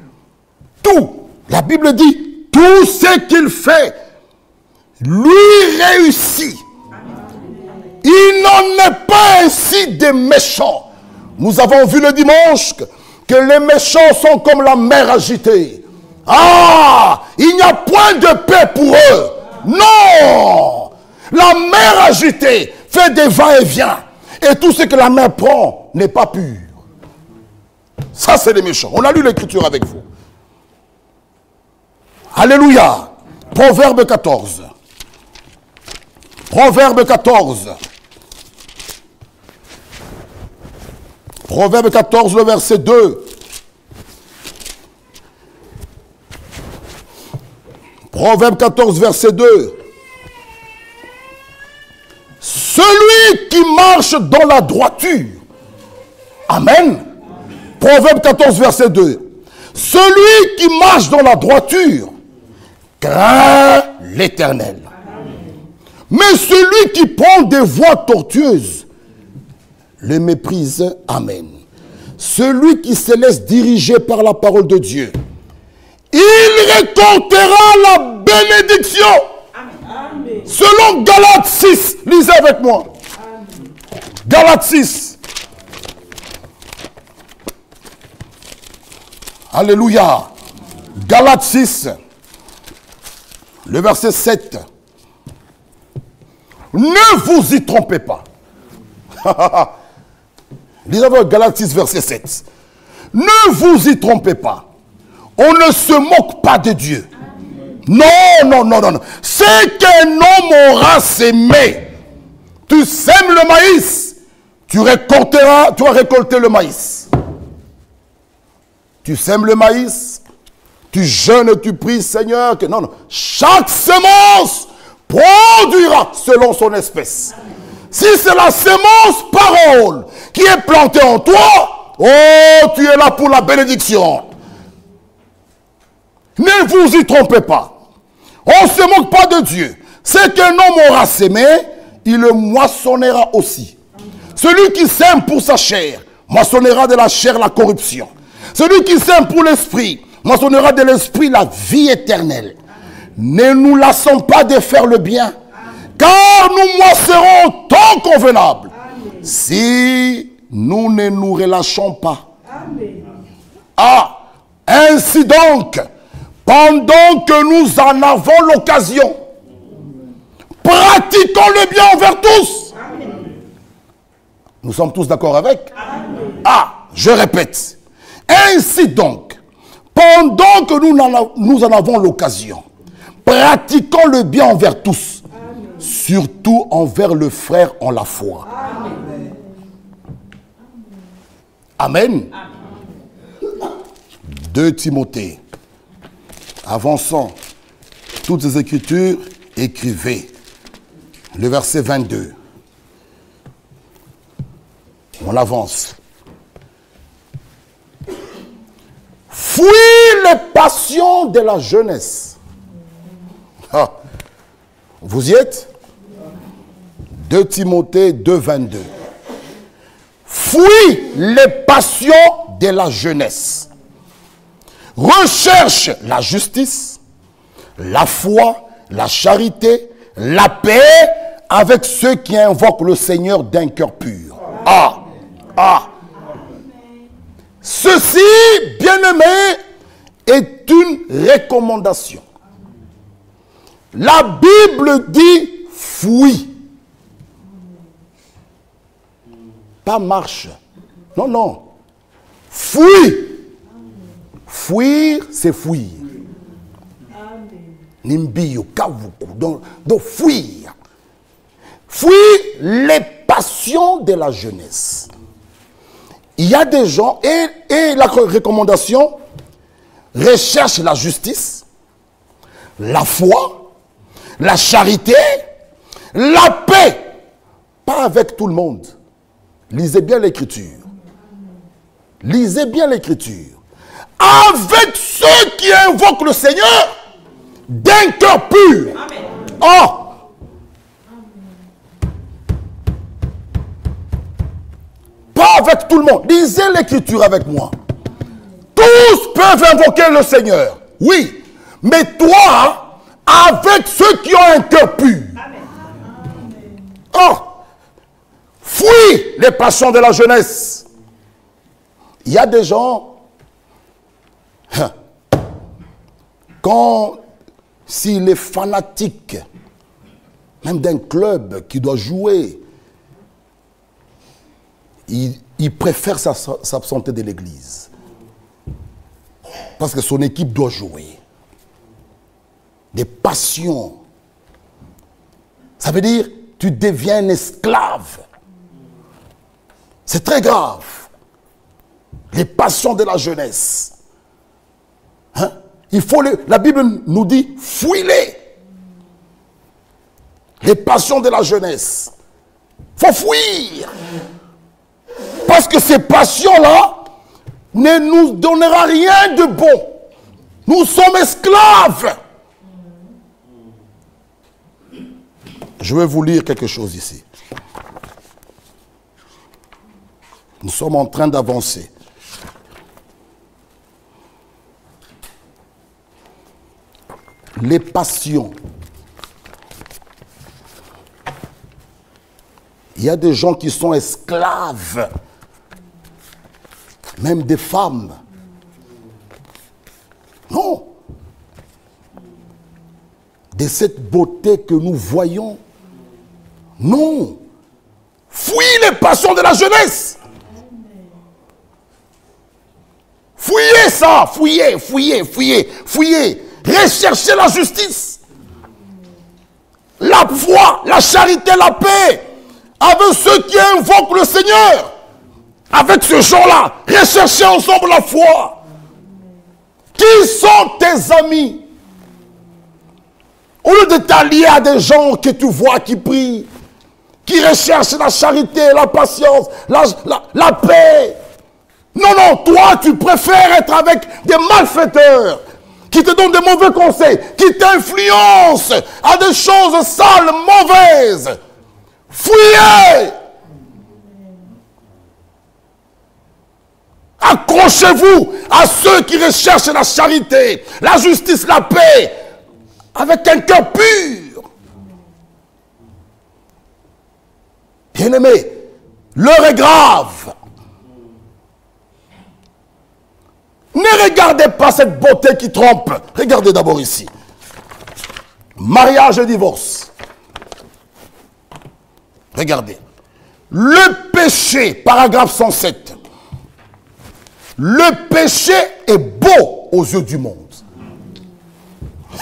tout, la Bible dit, tout ce qu'il fait, lui réussit. Il n'en est pas ainsi des méchants. Nous avons vu le dimanche que les méchants sont comme la mer agitée. Ah, il n'y a point de paix pour eux. Non, la mer agitée fait des va-et-vient. Et tout ce que la mer prend n'est pas pur. Ça, c'est les méchants. On a lu l'écriture avec vous. Alléluia. Proverbe 14. Proverbe 14. Proverbe 14, le verset 2. Proverbe 14, verset 2. Celui qui marche dans la droiture. Amen. Proverbe 14, verset 2. Celui qui marche dans la droiture craint l'Éternel. Mais celui qui prend des voies tortueuses le méprise. Amen. Celui qui se laisse diriger par la parole de Dieu, il récoltera la bénédiction. Amen. Selon Galates 6, lisez avec moi. Amen. Galates 6. Alléluia. Galates 6, le verset 7. Ne vous y trompez pas. Lisez avec Galates 6, verset 7. Ne vous y trompez pas. On ne se moque pas de Dieu. Non, non, non, non, non. C'est qu'un homme aura sémé. Tu sèmes le maïs, tu récolteras, tu vas récolter le maïs. Tu sèmes le maïs, tu jeûnes et tu pries, Seigneur. Que... Non, non. Chaque semence produira selon son espèce. Si c'est la semence parole qui est plantée en toi, oh, tu es là pour la bénédiction. Ne vous y trompez pas. On ne se moque pas de Dieu. C'est qu'un homme aura sémé, il le moissonnera aussi. Celui qui sème pour sa chair, moissonnera de la chair la corruption. Celui qui sème pour l'esprit, moissonnera de l'esprit la vie éternelle. Ne nous lassons pas de faire le bien, car nous moisserons tant convenable. Si nous ne nous relâchons pas. Amen. Ah, ainsi donc, pendant que nous en avons l'occasion, pratiquons le bien envers tous. Amen. Nous sommes tous d'accord avec? Amen. Ah, je répète. Ainsi donc, pendant que nous en avons l'occasion, pratiquons le bien envers tous. Amen. Surtout envers le frère en la foi. Amen. Amen. 2 Timothée. Avançons. Toutes les Écritures, écrivez. Le verset 22. On avance. Fuis les passions de la jeunesse. Ah. Vous y êtes? 2 Timothée 2, 22. Fuis les passions de la jeunesse. Recherche la justice, la foi, la charité, la paix avec ceux qui invoquent le Seigneur d'un cœur pur. Ah! Ah! Ceci, bien-aimé, est une recommandation. La Bible dit fuis. Pas marche. Non, non. Fuis. Fuir, c'est fuir. Nimbiyo, kavuku. Donc fuir. Fuir les passions de la jeunesse. Il y a des gens, et la recommandation, recherche la justice, la foi, la charité, la paix. Pas avec tout le monde. Lisez bien l'Écriture. Lisez bien l'Écriture. Avec ceux qui invoquent le Seigneur d'un cœur pur. Amen. Oh! Pas avec tout le monde. Lisez l'Écriture avec moi. Tous peuvent invoquer le Seigneur. Oui. Mais toi, avec ceux qui ont un cœur pur. Amen. Oh! Fuis les passions de la jeunesse. Il y a des gens, quand s'il est fanatique, même d'un club qui doit jouer, il préfère s'absenter de l'église. Parce que son équipe doit jouer. Des passions. Ça veut dire, tu deviens un esclave. C'est très grave. Les passions de la jeunesse. Hein? La Bible nous dit, fuis-les. Les passions de la jeunesse. Il faut fuir. Parce que ces passions-là ne nous donnera rien de bon. Nous sommes esclaves. Je vais vous lire quelque chose ici. Nous sommes en train d'avancer. Les passions. Il y a des gens qui sont esclaves. Même des femmes. Non. De cette beauté que nous voyons. Non. Fuyez les passions de la jeunesse. Fuyez ça. Fuyez, fuyez, fuyez, fuyez. Recherchez la justice. La foi, la charité, la paix. Avec ceux qui invoquent le Seigneur. Avec ce genre-là, recherchez ensemble la foi. Qui sont tes amis? Au lieu de t'allier à des gens que tu vois qui prient, qui recherchent la charité, la patience, la paix. Non, non, toi, tu préfères être avec des malfaiteurs qui te donnent des mauvais conseils, qui t'influencent à des choses sales, mauvaises. Fuyez! Accrochez-vous à ceux qui recherchent la charité, la justice, la paix, avec un cœur pur. Bien-aimés, l'heure est grave. Ne regardez pas cette beauté qui trompe. Regardez d'abord ici. Mariage et divorce. Regardez. Le péché, paragraphe 107. Le péché est beau aux yeux du monde.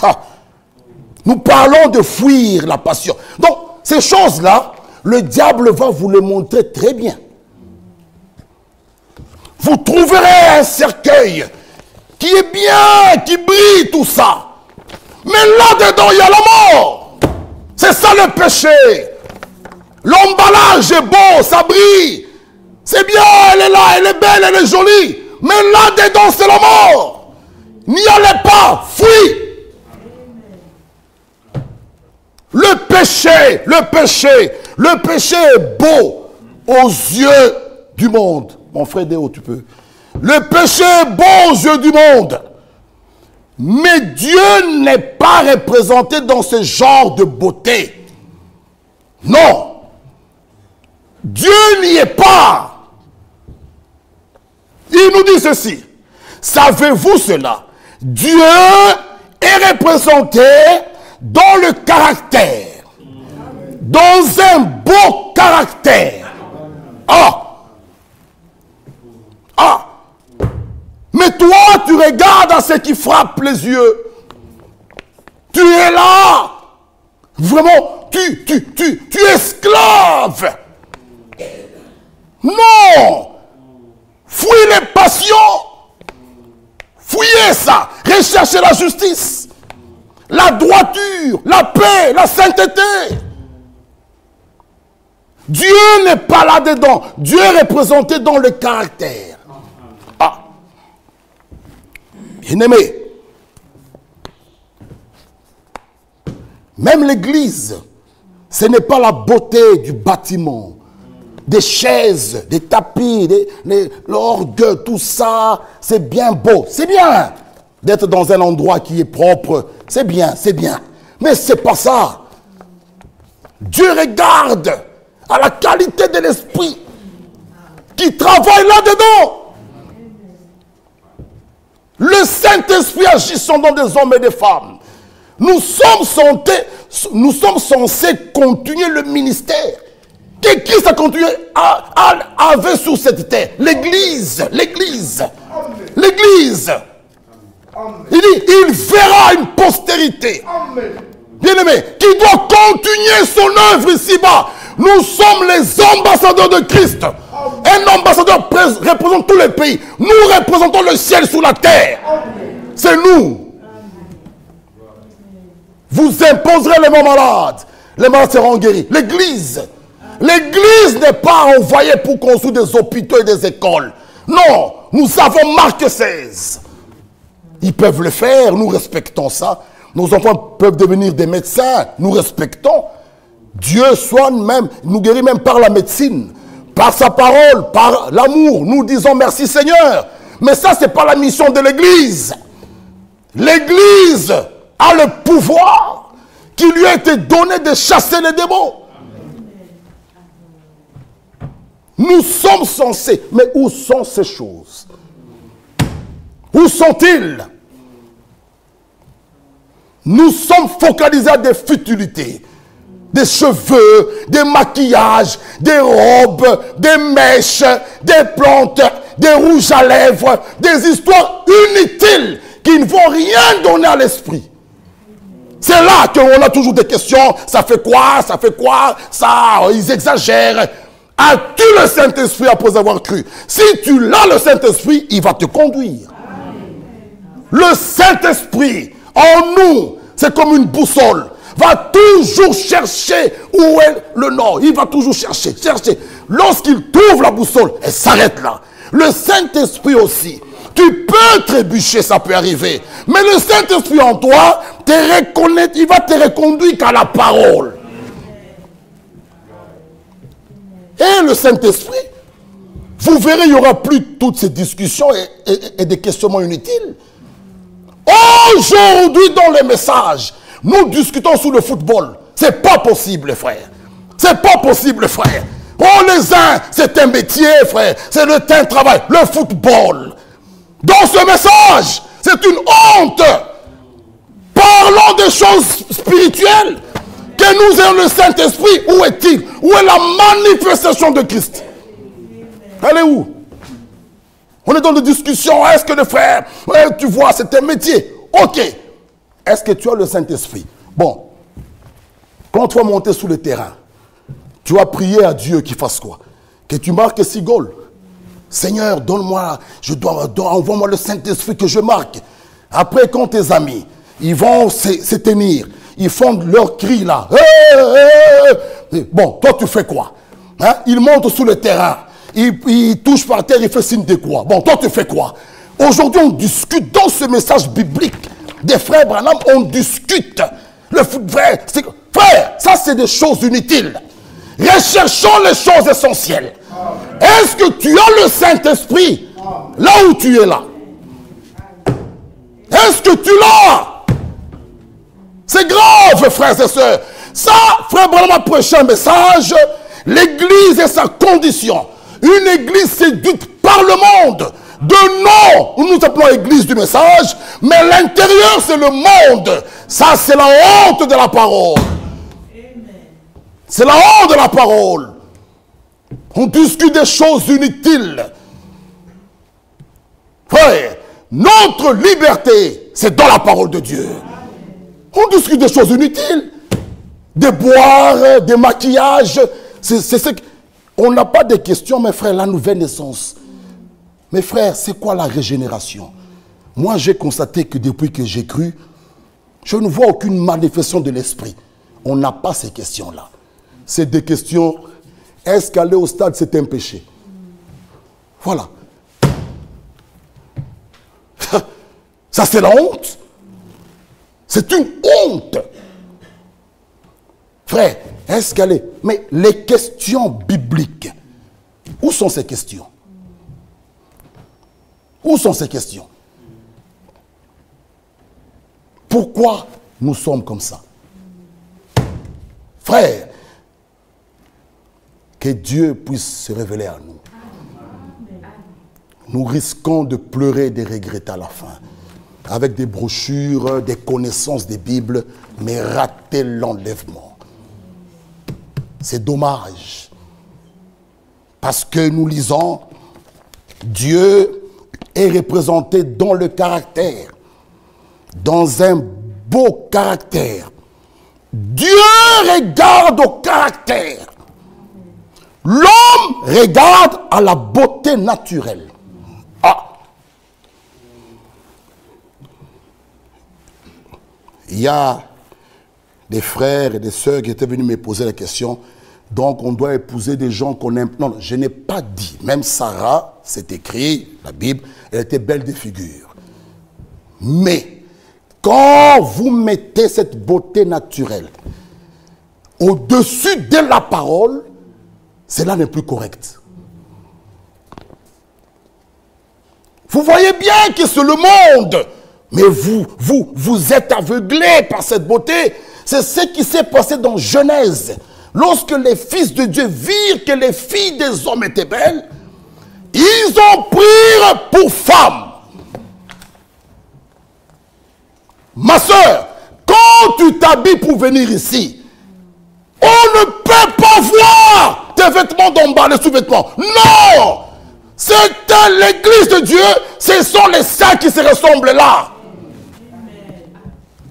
Ah. Nous parlons de fuir la passion. Donc, ces choses-là, le diable va vous les montrer très bien. Vous trouverez un cercueil qui est bien, qui brille, tout ça. Mais là-dedans, il y a la mort. C'est ça le péché. L'emballage est beau, ça brille. C'est bien, elle est là, elle est belle, elle est jolie. Mais là-dedans, c'est la mort. N'y allez pas, fuis. Le péché est beau aux yeux du monde. Mon frère Déo, tu peux. Le péché est beau aux yeux du monde. Mais Dieu n'est pas représenté dans ce genre de beauté. Non. Dieu n'y est pas. Il nous dit ceci. Savez-vous cela? Dieu est représenté dans le caractère. Dans un beau caractère. Mais toi, tu regardes à ce qui frappe les yeux. Tu es là. Vraiment, tu es esclave. Non. Fouillez les passions. Fouillez ça. Recherchez la justice, la droiture, la paix, la sainteté. Dieu n'est pas là-dedans. Dieu est représenté dans le caractère. Bien-aimé, même l'église, ce n'est pas la beauté du bâtiment, des chaises, des tapis, l'orgue, tout ça, c'est bien beau. C'est bien d'être dans un endroit qui est propre. C'est bien, c'est bien. Mais ce n'est pas ça. Dieu regarde à la qualité de l'esprit qui travaille là-dedans. Le Saint-Esprit agissant dans des hommes et des femmes. Nous sommes censés continuer le ministère que Christ a continué avait sur cette terre. L'Église. L'Église. L'Église. Il dit, il verra une postérité. Bien-aimé, qui doit continuer son œuvre ici-bas. Nous sommes les ambassadeurs de Christ. Un ambassadeur représente tous les pays. Nous représentons le ciel sous la terre. C'est nous. Vous imposerez les mains malades. Les malades seront guéris. L'Église. L'Église n'est pas envoyée pour construire des hôpitaux et des écoles. Non, nous avons Marc 16. Ils peuvent le faire, nous respectons ça. Nos enfants peuvent devenir des médecins, nous respectons. Dieu soigne même, nous guérit même par la médecine, par sa parole, par l'amour. Nous disons merci Seigneur. Mais ça, ce n'est pas la mission de l'Église. L'Église a le pouvoir qui lui a été donné de chasser les démons. Nous sommes censés, mais où sont ces choses? Où sont-ils? Nous sommes focalisés à des futilités. Des cheveux, des maquillages, des robes, des mèches, des plantes, des rouges à lèvres, des histoires inutiles qui ne vont rien donner à l'esprit. C'est là qu'on a toujours des questions. Ça fait quoi? Ça fait quoi? Ça, ils exagèrent. As-tu le Saint-Esprit après avoir cru? Si tu l'as, le Saint-Esprit, il va te conduire. Le Saint-Esprit en nous, c'est comme une boussole. Va toujours chercher où est le nord. Il va toujours chercher. Lorsqu'il trouve la boussole, elle s'arrête là. Le Saint-Esprit aussi. Tu peux trébucher, ça peut arriver. Mais le Saint-Esprit en toi, il va te reconduire qu'à la parole. Et le Saint-Esprit, vous verrez, il n'y aura plus toutes ces discussions et des questionnements inutiles. Aujourd'hui, dans les messages, nous discutons sur le football. C'est pas possible, frère. C'est pas possible, frère. Oh, les uns, c'est un métier, frère. C'est un travail. Le football. Dans ce message, c'est une honte. Parlons des choses spirituelles. Que nous ayons le Saint-Esprit. Où est-il? Où est la manifestation de Christ? Elle est où? On est dans des discussions. Est-ce que le frère, tu vois, c'est un métier. Ok. Est-ce que tu as le Saint-Esprit? Bon. Quand tu vas monter sur le terrain, tu vas prier à Dieu qu'il fasse quoi? Que tu marques 6 goals. Seigneur, donne-moi, envoie-moi le Saint-Esprit que je marque. Après, quand tes amis, ils vont se tenir, ils font leur cri là. Bon, toi tu fais quoi? Hein? Ils montent sur le terrain, ils touchent par terre, ils font signe de quoi? Bon, toi tu fais quoi? Aujourd'hui, on discute dans ce message biblique des frères Branham, on discute. Frère, ça c'est des choses inutiles. Recherchons les choses essentielles. Est-ce que tu as le Saint-Esprit là où tu es là? Est-ce que tu l'as? C'est grave, frères et sœurs. Ça, frère Branham a prêché un message. L'église est sa condition. Une église séduite par le monde. De nom, nous appelons église du message, mais l'intérieur c'est le monde. Ça c'est la honte de la parole. C'est la honte de la parole. On discute des choses inutiles. Frère, notre liberté, c'est dans la parole de Dieu. On discute des choses inutiles. Des boires, des maquillages. On n'a pas de questions, mes frères, la nouvelle naissance. Mes frères, c'est quoi la régénération? Moi, j'ai constaté que depuis que j'ai cru, je ne vois aucune manifestation de l'esprit. On n'a pas ces questions-là. C'est des questions, est-ce qu'aller au stade, c'est un péché? Voilà. Ça, c'est la honte. C'est une honte. Frère, est-ce qu'aller... Mais les questions bibliques, où sont ces questions? Où sont ces questions? Pourquoi nous sommes comme ça? Frère, que Dieu puisse se révéler à nous. Nous risquons de pleurer et de regretter à la fin. Avec des brochures, des connaissances des Bibles, mais rater l'enlèvement. C'est dommage. Parce que nous lisons, Dieu est représenté dans le caractère, dans un beau caractère. Dieu regarde au caractère. L'homme regarde à la beauté naturelle. Ah. Il y a des frères et des sœurs qui étaient venus me poser la question. Donc, on doit épouser des gens qu'on aime. Non, je n'ai pas dit. Même Sarah, c'est écrit, la Bible, elle était belle de figure. Mais, quand vous mettez cette beauté naturelle au-dessus de la parole, cela n'est plus correct. Vous voyez bien que c'est le monde. Mais vous êtes aveuglés par cette beauté. C'est ce qui s'est passé dans Genèse. Lorsque les fils de Dieu virent que les filles des hommes étaient belles, ils ont pris pour femmes. Ma soeur, quand tu t'habilles pour venir ici, on ne peut pas voir tes vêtements d'en bas, les sous-vêtements. Non! C'est l'église de Dieu, ce sont les saints qui se ressemblent là.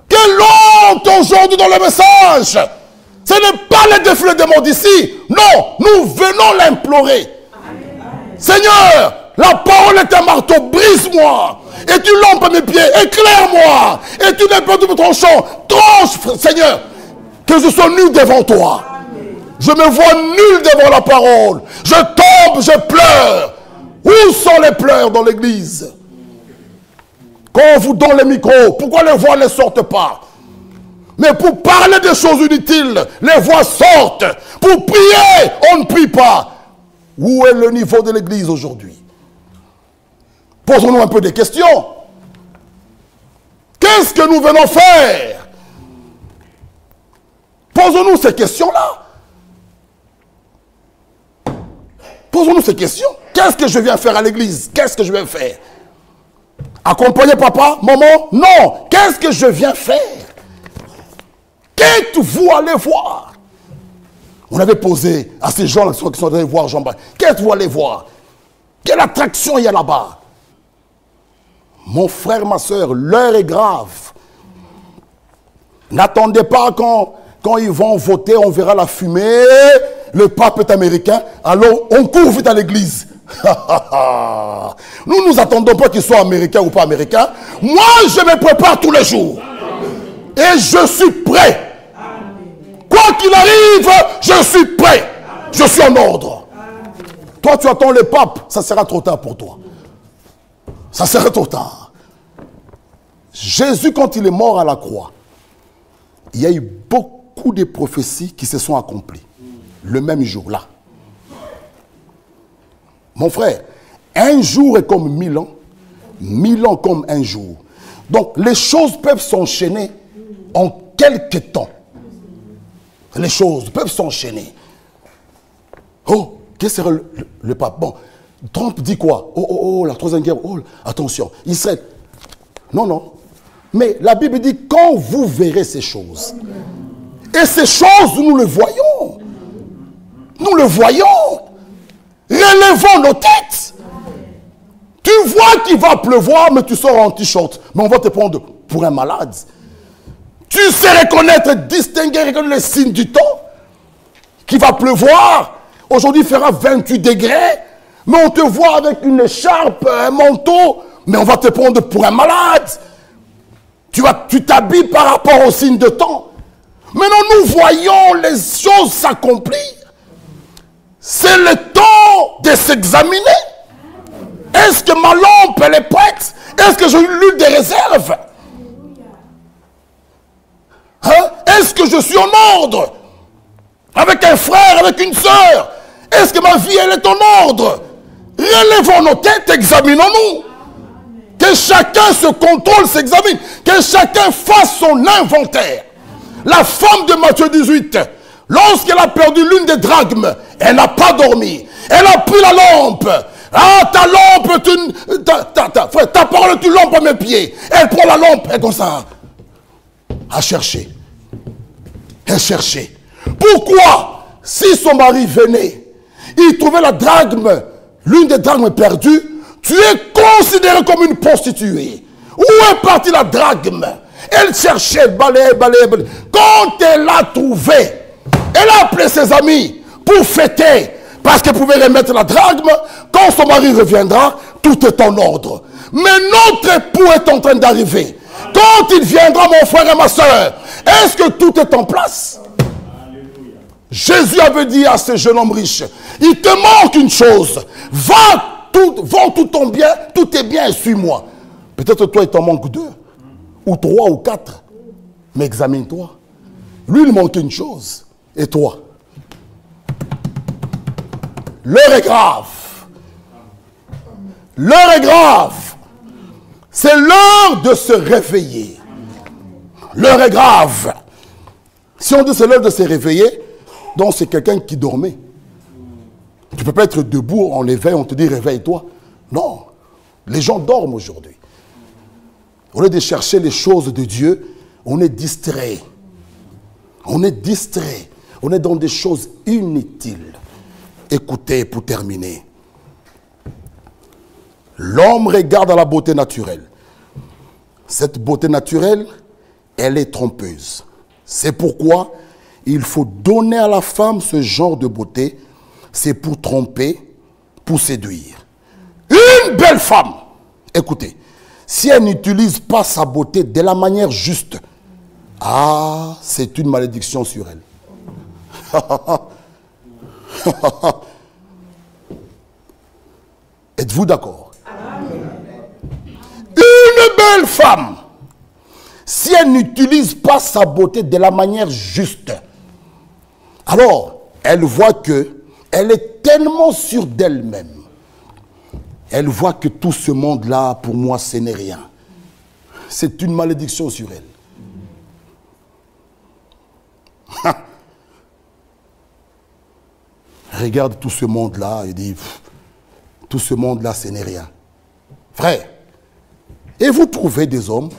Quelle honte aujourd'hui dans le message! Ce n'est pas le défilé des mondes ici. Non, nous venons l'implorer. Seigneur, la parole est un marteau, brise-moi. Et tu lampes mes pieds, éclaire-moi. Et tu n'es pas de ton champ. Tranche, Seigneur, que je sois nu devant toi. Je me vois nul devant la parole. Je tombe, je pleure. Où sont les pleurs dans l'église? Quand on vous donne le micro, pourquoi les voix ne sortent pas? Mais pour parler des choses inutiles, les voix sortent. Pour prier, on ne prie pas. Où est le niveau de l'église aujourd'hui? Posons-nous un peu des questions. Qu'est-ce que nous venons faire? Posons-nous ces questions-là. Posons-nous ces questions. Qu'est-ce que je viens faire à l'église? Qu'est-ce que je viens faire? Accompagner papa, maman? Non. Qu'est-ce que je viens faire? Qu'êtes-vous allé voir? On avait posé à ces gens qui sont allés voir Jean-Baptiste. Qu'êtes-vous allé voir? Quelle attraction il y a là-bas? Mon frère, ma soeur, l'heure est grave. N'attendez pas quand ils vont voter, on verra la fumée. Le pape est américain. Alors, on court vite à l'église. Nous nous attendons pas qu'ils soient américains ou pas américains. Moi, je me prépare tous les jours. Et je suis prêt. Quoi qu'il arrive, je suis prêt. Je suis en ordre. Toi, tu attends le pape, ça sera trop tard pour toi. Ça sera trop tard. Jésus, quand il est mort à la croix, il y a eu beaucoup de prophéties qui se sont accomplies. Le même jour-là. Mon frère, un jour est comme 1000 ans. 1000 ans comme un jour. Donc, les choses peuvent s'enchaîner en quelques temps. Les choses peuvent s'enchaîner. Oh, qu'est-ce que sera le pape? Bon, Trump dit quoi? Oh, la troisième guerre. Oh, attention, Israël. Non, non. Mais la Bible dit, quand vous verrez ces choses. Et ces choses, nous le voyons. Nous le voyons. Relevons nos têtes. Tu vois qu'il va pleuvoir, mais tu sors en t-shirt. Mais on va te prendre pour un malade. Tu sais reconnaître, distinguer, reconnaître les signes du temps. Qu'il va pleuvoir. Aujourd'hui, il fera 28 degrés. Mais on te voit avec une écharpe, un manteau. Mais on va te prendre pour un malade. Tu t'habilles par rapport aux signes de temps. Maintenant, nous voyons les choses s'accomplir. C'est le temps de s'examiner. Est-ce que ma lampe, elle est prête? Est-ce que j'ai eu des réserves? Hein? Est-ce que je suis en ordre? Avec un frère, avec une sœur? Est-ce que ma vie, elle est en ordre? Relevons nos têtes, examinons-nous. Que chacun se contrôle, s'examine. Que chacun fasse son inventaire. La femme de Matthieu 18, lorsqu'elle a perdu l'une des drachmes, elle n'a pas dormi. Elle a pris la lampe. Ah, ta lampe, ta parole, tu lampes à mes pieds. Elle prend la lampe, et comme ça, à chercher. Elle cherchait. Pourquoi, si son mari venait, il trouvait la drachme, l'une des drachmes perdues, tu es considéré comme une prostituée. Où est partie la drachme? Elle cherchait, balayait. Quand elle l'a trouvée, elle a appelé ses amis pour fêter. Parce qu'elle pouvait remettre la drachme. Quand son mari reviendra, tout est en ordre. Mais notre époux est en train d'arriver. Quand il viendra, mon frère et ma soeur, est-ce que tout est en place? Jésus avait dit à ce jeune homme riche, il te manque une chose. Vends tout ton bien, tout tes biens et suis-moi. Peut-être toi, il t'en manque 2, ou 3, ou 4. Mais examine-toi. Lui, il manquait une chose. Et toi? L'heure est grave. L'heure est grave. C'est l'heure de se réveiller. L'heure est grave. Si on dit c'est l'heure de se réveiller, donc c'est quelqu'un qui dormait. Tu ne peux pas être debout en l'éveil, on te dit réveille-toi. Non. Les gens dorment aujourd'hui. Au lieu de chercher les choses de Dieu, on est distrait. On est distrait. On est dans des choses inutiles. Écoutez pour terminer. L'homme regarde à la beauté naturelle. Cette beauté naturelle, elle est trompeuse. C'est pourquoi il faut donner à la femme ce genre de beauté. C'est pour tromper, pour séduire. Une belle femme, écoutez, si elle n'utilise pas sa beauté de la manière juste, ah, c'est une malédiction sur elle. Êtes-vous d'accord? Une belle femme, si elle n'utilise pas sa beauté de la manière juste, alors elle voit que elle est tellement sûre d'elle-même. Elle voit que tout ce monde-là, pour moi, ce n'est rien. C'est une malédiction sur elle. Regarde tout ce monde-là et dit, tout ce monde-là, ce n'est rien. Frère, et vous trouvez des hommes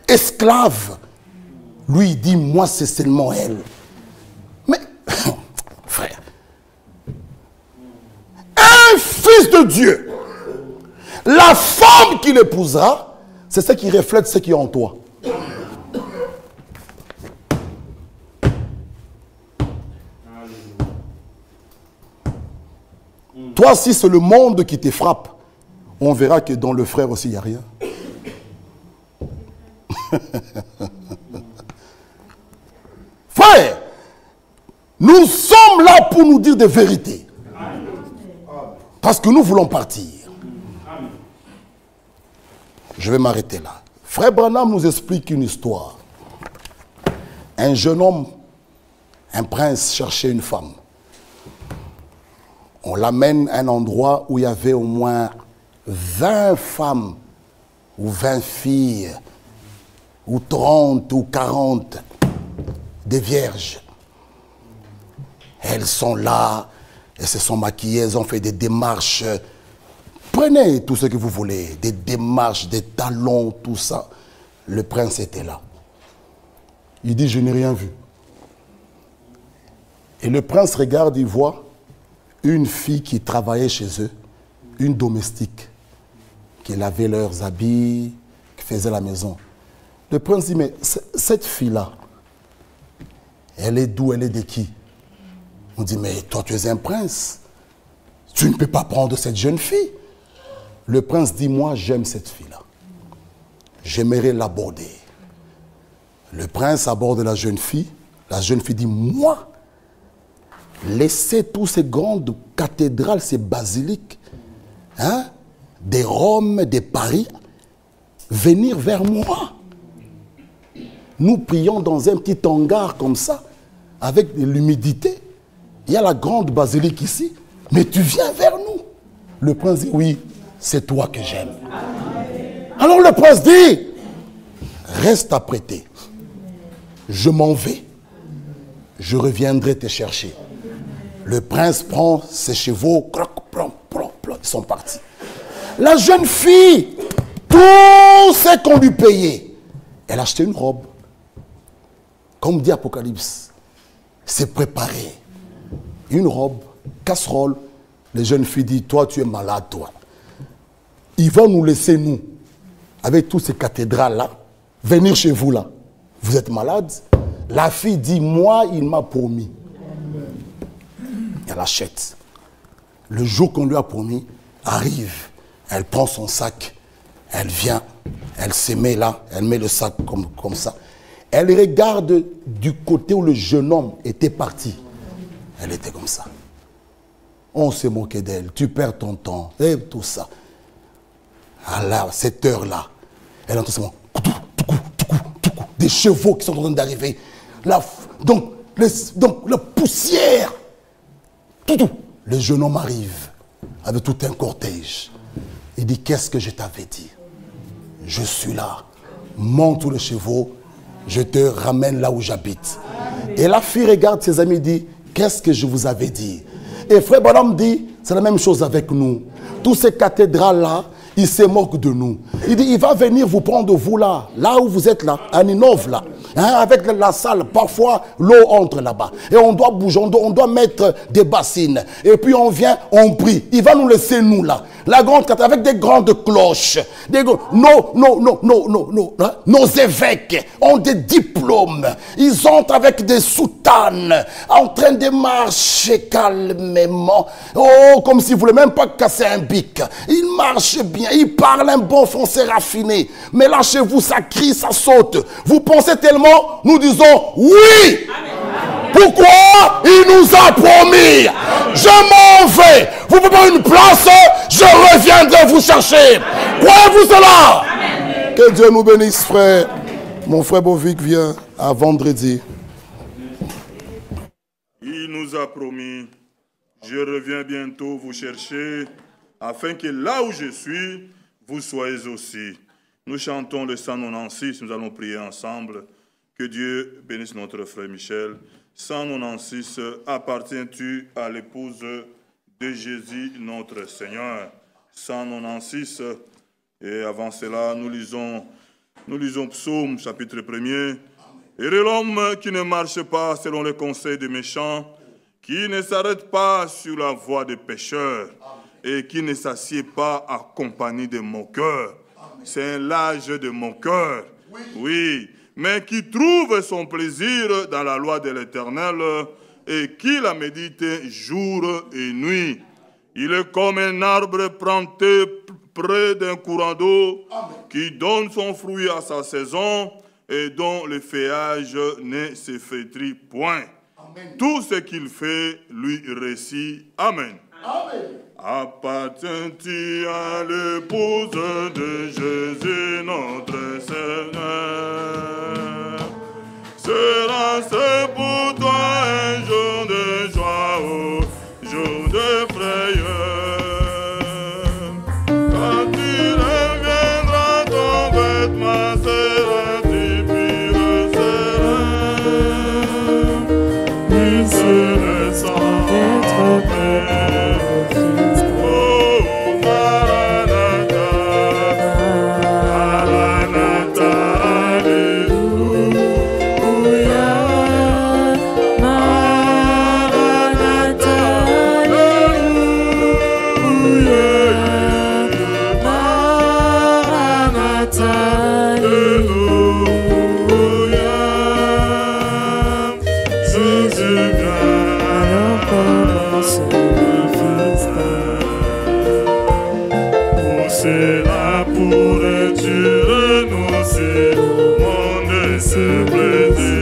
esclaves. Lui, il dit, moi, c'est seulement elle. Mais, frère, un fils de Dieu, la femme qu'il épousera, c'est ce qui reflète ce qui est en toi. Toi, si c'est le monde qui te frappe, on verra que dans le frère aussi, il n'y a rien. Frère, nous sommes là pour nous dire des vérités. Parce que nous voulons partir. Je vais m'arrêter là. Frère Branham nous explique une histoire. Un jeune homme, un prince cherchait une femme. On l'amène à un endroit où il y avait au moins 20 femmes, ou 20 filles, ou 30 ou 40, des vierges. Elles sont là, elles se sont maquillées, elles ont fait des démarches. Prenez tout ce que vous voulez, des démarches, des talons, tout ça. Le prince était là. Il dit, je n'ai rien vu. Et le prince regarde, il voit une fille qui travaillait chez eux, une domestique, qui lavait leurs habits, qui faisait la maison. Le prince dit, mais cette fille-là, elle est d'où, elle est de qui? On dit, mais toi tu es un prince. Tu ne peux pas prendre cette jeune fille. Le prince dit, moi j'aime cette fille-là. J'aimerais l'aborder. Le prince aborde la jeune fille. La jeune fille dit, moi, laissez toutes ces grandes cathédrales, ces basiliques, hein, des Rome, des Paris, venir vers moi. Nous prions dans un petit hangar comme ça, avec de l'humidité. Il y a la grande basilique ici, mais tu viens vers nous. Le prince dit, oui, c'est toi que j'aime. Alors le prince dit, reste apprêté. Je m'en vais. Je reviendrai te chercher. Le prince prend ses chevaux, croc, ils sont partis. La jeune fille, tout ce qu'on lui payait, elle a acheté une robe. Comme dit Apocalypse, c'est préparé. Une robe, casserole. Les jeunes filles disent, toi tu es malade, toi. Il va nous laisser, nous, avec toutes ces cathédrales-là, venir chez vous là. Vous êtes malade? La fille dit, moi, il m'a promis. Elle achète. Le jour qu'on lui a promis arrive. Elle prend son sac. Elle vient. Elle se met là. Elle met le sac comme ça. Elle regarde du côté où le jeune homme était parti. Elle était comme ça. On s'est moqué d'elle. Tu perds ton temps. Et tout ça. À cette heure-là, elle entend seulement des chevaux qui sont en train d'arriver. Donc, la poussière. Tout. Le jeune homme arrive avec tout un cortège. Il dit, qu'est-ce que je t'avais dit? Je suis là. Monte tous les chevaux. Je te ramène là où j'habite. Et la fille regarde ses amis et dit, qu'est-ce que je vous avais dit? Et frère Branham dit, c'est la même chose avec nous. Tous ces cathédrales-là, il se moque de nous. Il dit, il va venir vous prendre vous là où vous êtes là, à Ninove là. Hein, avec la salle, parfois l'eau entre là-bas. Et on doit bouger, on doit mettre des bassines. Et puis on vient, on prie. Il va nous laisser nous là. La grande cathédrale avec des grandes cloches. Nos évêques ont des diplômes. Ils entrent avec des soutanes, en train de marcher calmement. Oh, comme s'ils ne voulaient même pas casser un bic. Ils marchent bien, ils parlent un bon français raffiné. Mais là, chez vous, ça crie, ça saute. Vous pensez tellement, nous disons oui. Pourquoi il nous a promis? Je m'en vais. Vous pouvez prendre une place, je reviendrai vous chercher. Croyez-vous cela? Amen. Que Dieu nous bénisse, frère. Mon frère Bovic vient à vendredi. Il nous a promis, je reviens bientôt vous chercher, afin que là où je suis, vous soyez aussi. Nous chantons le 196, nous allons prier ensemble. Que Dieu bénisse notre frère Michel. 196, appartiens-tu à l'épouse de Jésus notre Seigneur? 196, et avant cela, nous lisons Psaume chapitre 1er. Heureux l'homme qui ne marche pas selon les conseils des méchants, qui ne s'arrête pas sur la voie des pécheurs, et qui ne s'assied pas à compagnie des moqueurs. C'est un lâche de moqueurs. Oui. Mais qui trouve son plaisir dans la loi de l'Éternel et qui la médite jour et nuit. Il est comme un arbre planté près d'un courant d'eau qui donne son fruit à sa saison et dont le feuillage ne se flétrit point. Amen. Tout ce qu'il fait lui réussit. Amen. Amen. Appartiens-tu à l'épouse de Jésus notre Seigneur? Sera-ce pour toi un jour de joie ou jour de frayeur? Quand tu reviendras, ton vêtement sera-tu pur serein? Oui, c'est sans être prêt. Oh, Maranatha, Maranatha, Alléluia. Maranatha, Jésus vient, alors commence le festin. Pour cela pourrais-tu renoncer au monde et se plaisir?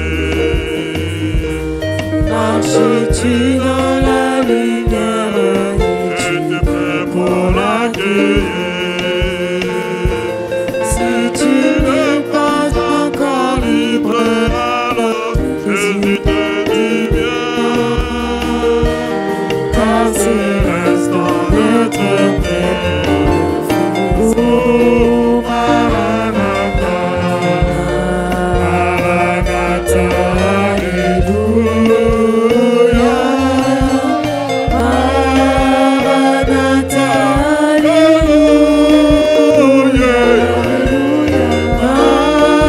Marches-tu dans la lumière et tu Es-tu prêt pour l'accueillir? Si tu n'es pas encore libre, Alors Jésus te dit bien, car c'est l'instant d'être prêt. oh Maranatha, Maranatha, Alléluia. Maranatha,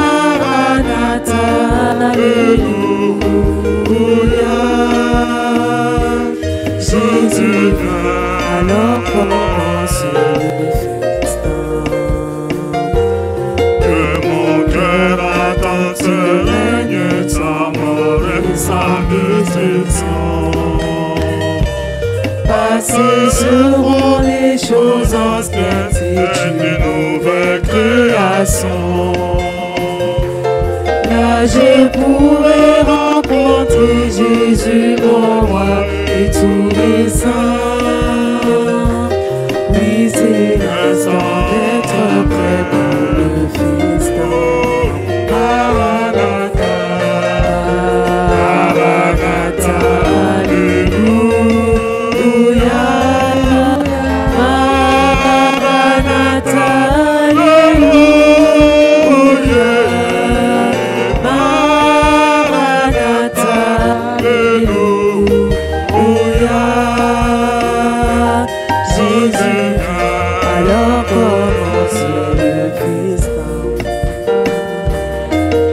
Maranatha, Alléluia. Jésus vient, alors commence le festin. Que mon cœur attend ce règne, sa mort et sa destruction. Passées seront les choses anciennes, c'est Une nouvelle création. là je pourrai rencontrer Jésus mon roi et tous les saints. Oui, c'est l'instant d'être prêt pour le festin. Maranatha, Maranatha, Alléluia. Maranatha, Alléluia. Maranatha, Alléluia. Jésus vient, alors commence le festin.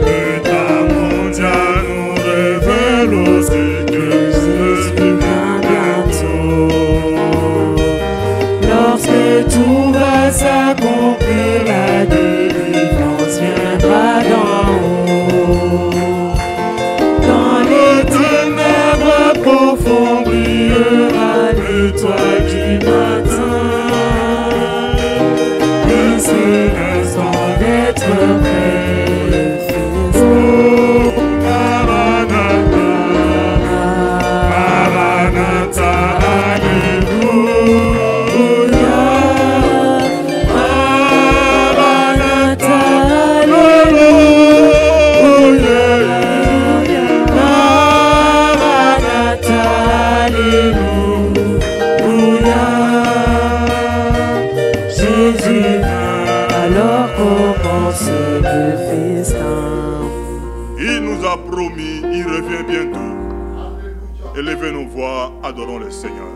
l'État mondial nous révèle aussi que Jésus vient bientôt. Lorsque tout va s'accomplir, la délivrance viendra d'en haut. Dans les ténèbres profondes brillera l'étoile du matin. Et c'est l'instant d'être prêt. Le festin. Maranatha, Maranatha, Alléluia. Maranatha, Alléluia. Maranatha, Alléluia. Jésus vient, alors commence le festin. Il nous a promis, il revient bientôt. Élevez nos voix, adorons le Seigneur.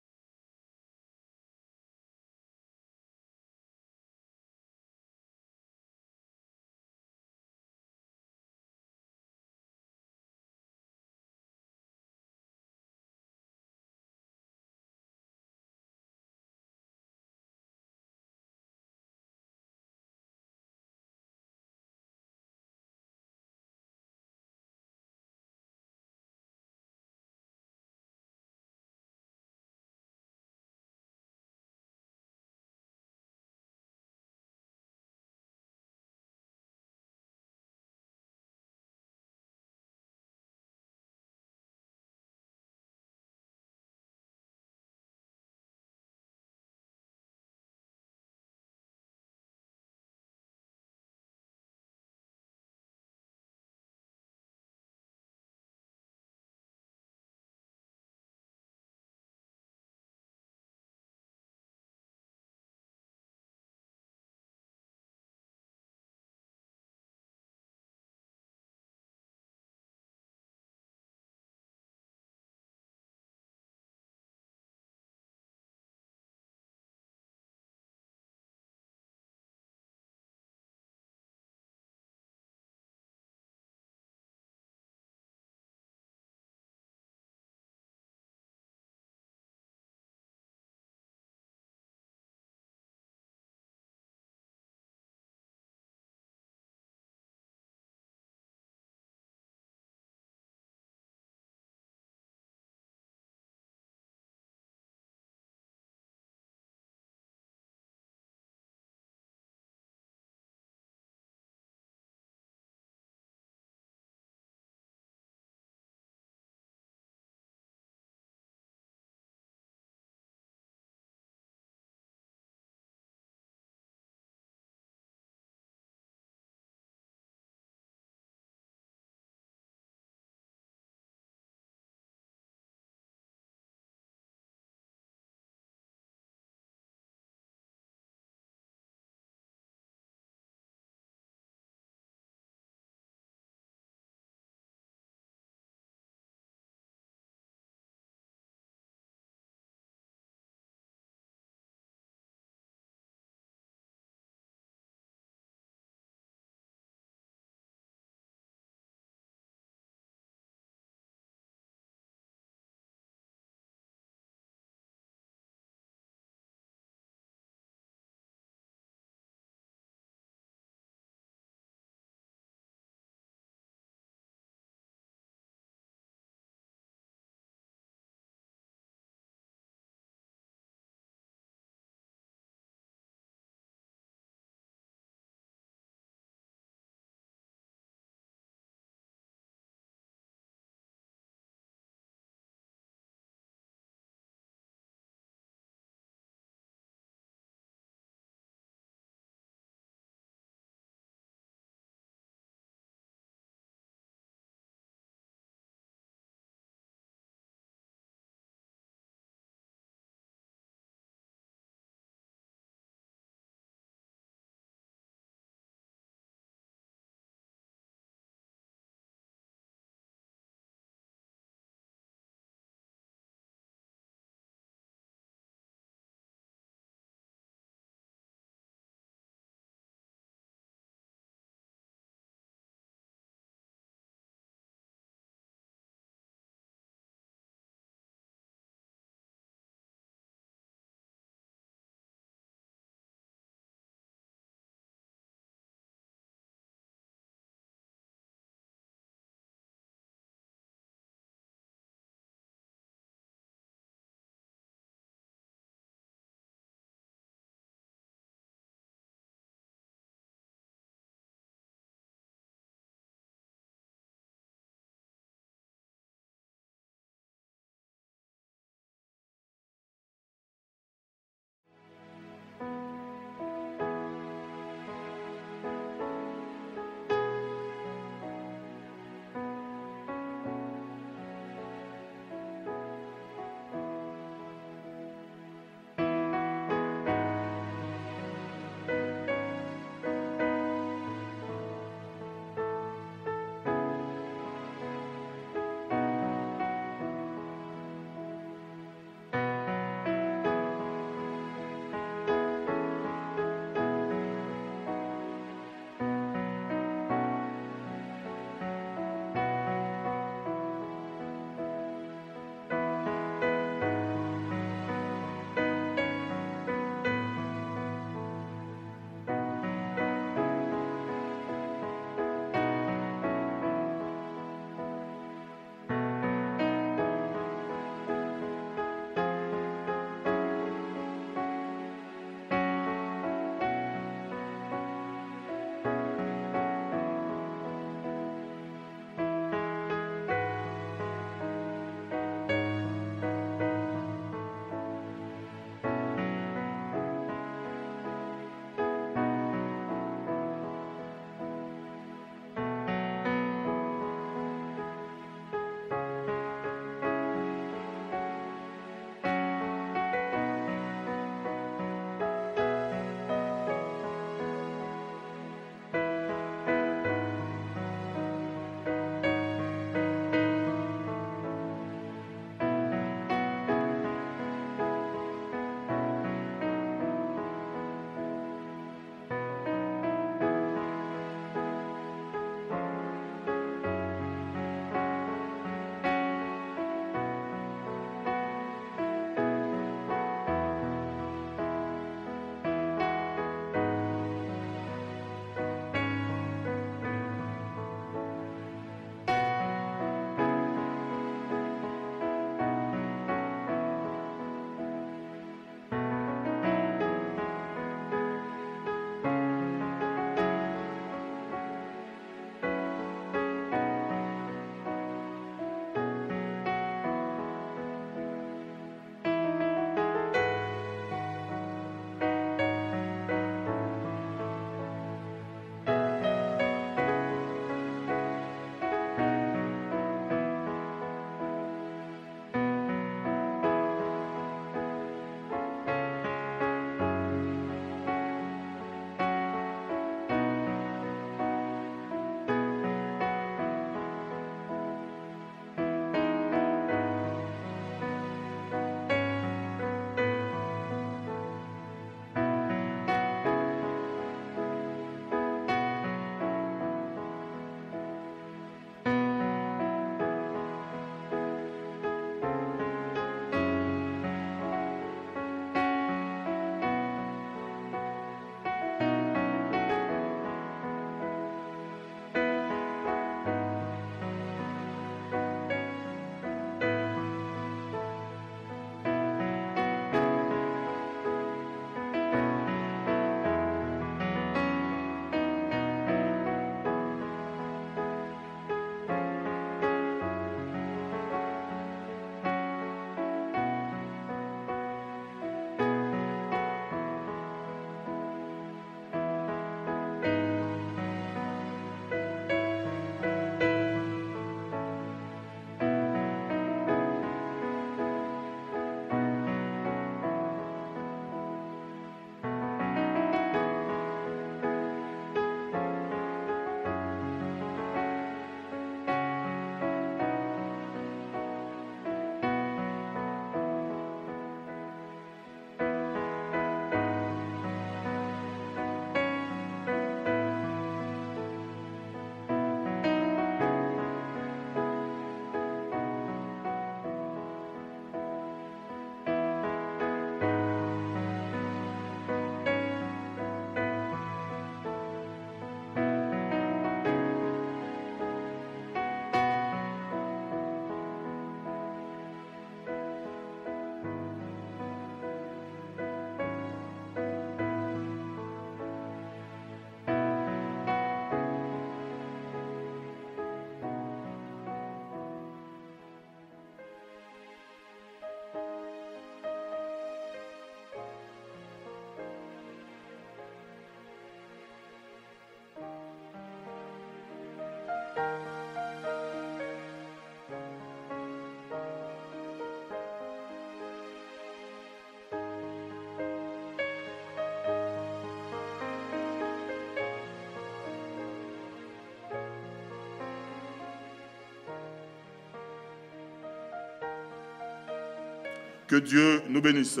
Que Dieu nous bénisse.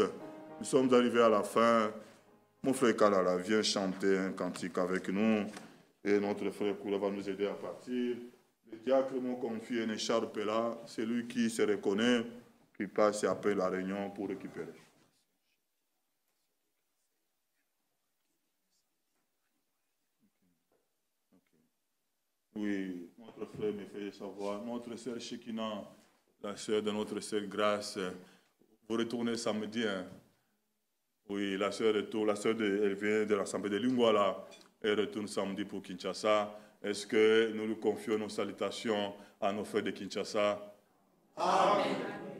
Nous sommes arrivés à la fin. Mon frère Kalala vient chanter un cantique avec nous. Et notre frère Koula va nous aider à partir. Le diacre m'ont confié une écharpe là. C'est lui qui se reconnaît, qui passe et appelle la réunion pour récupérer. Oui, notre frère me fait savoir. Notre sœur Shekina, la sœur de notre sœur Grâce, vous retournez samedi. Hein? Oui, la sœur elle vient de l'Assemblée de Lingwala. Elle retourne samedi pour Kinshasa. Est-ce que nous lui confions nos salutations à nos frères de Kinshasa? Amen.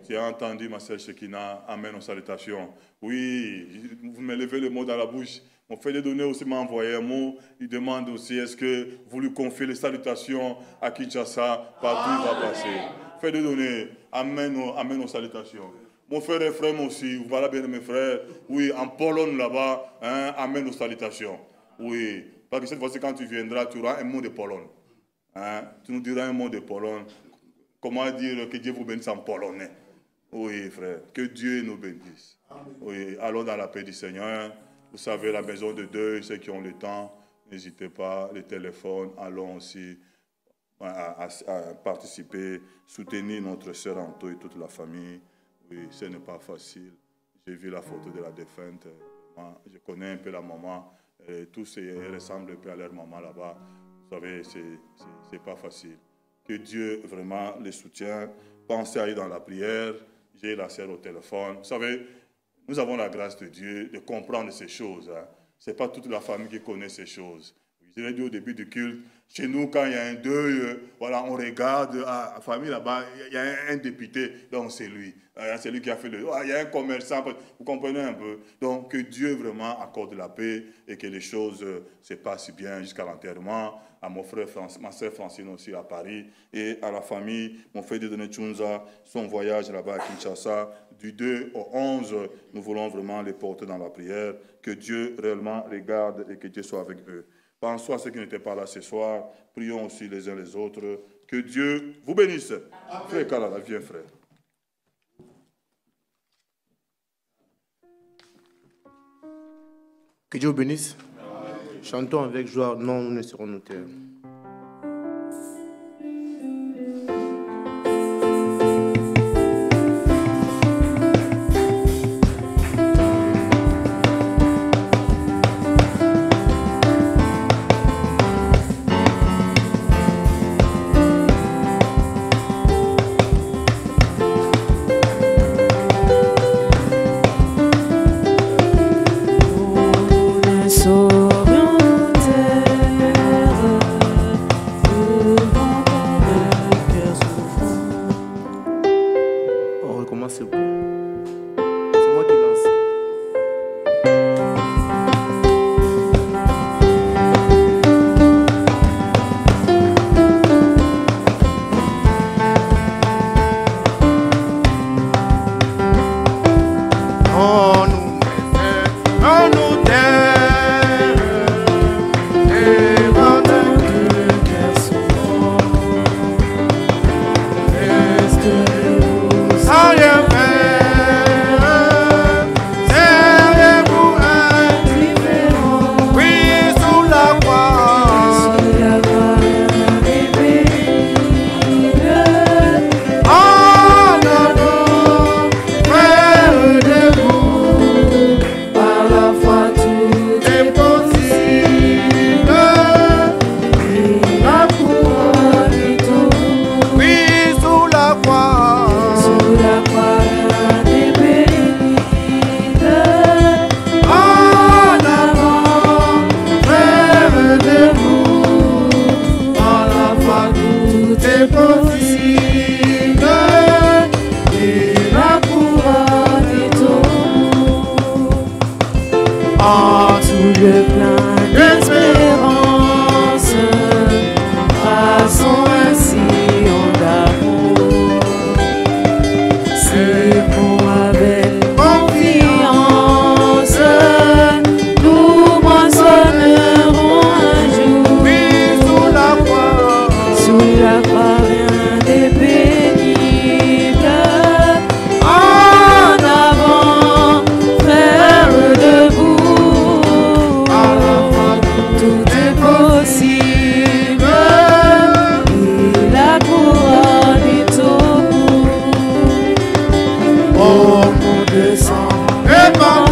Tu as entendu ma sœur Shekina? Amen, nos salutations. Oui, vous me levez le mot dans la bouche. Mon frère de donner aussi m'a envoyé un mot. Il demande aussi, est-ce que vous lui confiez les salutations à Kinshasa? Partout il va passer. Frère de donner, amen nos salutations. Mon frère et frère aussi, voilà bien mes frères. Oui, en Pologne là-bas, hein, amen nos salutations. Oui, parce que cette fois-ci quand tu viendras, tu auras un mot de Pologne. Hein? Tu nous diras un mot de Pologne. Comment dire que Dieu vous bénisse en polonais? Oui, frère, que Dieu nous bénisse. Amen. Oui, allons dans la paix du Seigneur. Vous savez, la maison de deuil, ceux qui ont le temps, n'hésitez pas, les téléphones, allons aussi à participer, soutenir notre sœur Anto et toute la famille. Oui, ce n'est pas facile. J'ai vu la photo de la défunte. Moi, je connais un peu la maman. Tous ressemblent un peu à leur maman là-bas. Vous savez, c'est pas facile. Que Dieu vraiment les soutienne. Pensez à aller dans la prière. J'ai la sœur au téléphone. Vous savez, nous avons la grâce de Dieu de comprendre ces choses. Hein. Ce n'est pas toute la famille qui connaît ces choses. Je l'ai dit au début du culte, chez nous, quand il y a un deuil, voilà, on regarde, la famille là-bas, il y a un député, donc c'est lui. C'est lui qui a fait le... il y a un commerçant, vous comprenez un peu. Donc que Dieu vraiment accorde la paix et que les choses se passent bien jusqu'à l'enterrement. À mon frère, ma soeur Francine aussi à Paris, et à la famille, mon frère Dieudonné Tchounza, son voyage là-bas à Kinshasa, du 2 au 11, nous voulons vraiment les porter dans la prière, que Dieu réellement les garde et que Dieu soit avec eux. Pensons à ceux qui n'étaient pas là ce soir, prions aussi les uns les autres, que Dieu vous bénisse. Amen. Frère Kalala, viens frère. Que Dieu vous bénisse. Amen. Chantons avec joie, non, nous ne serons notés. Saurions taire de sang, répand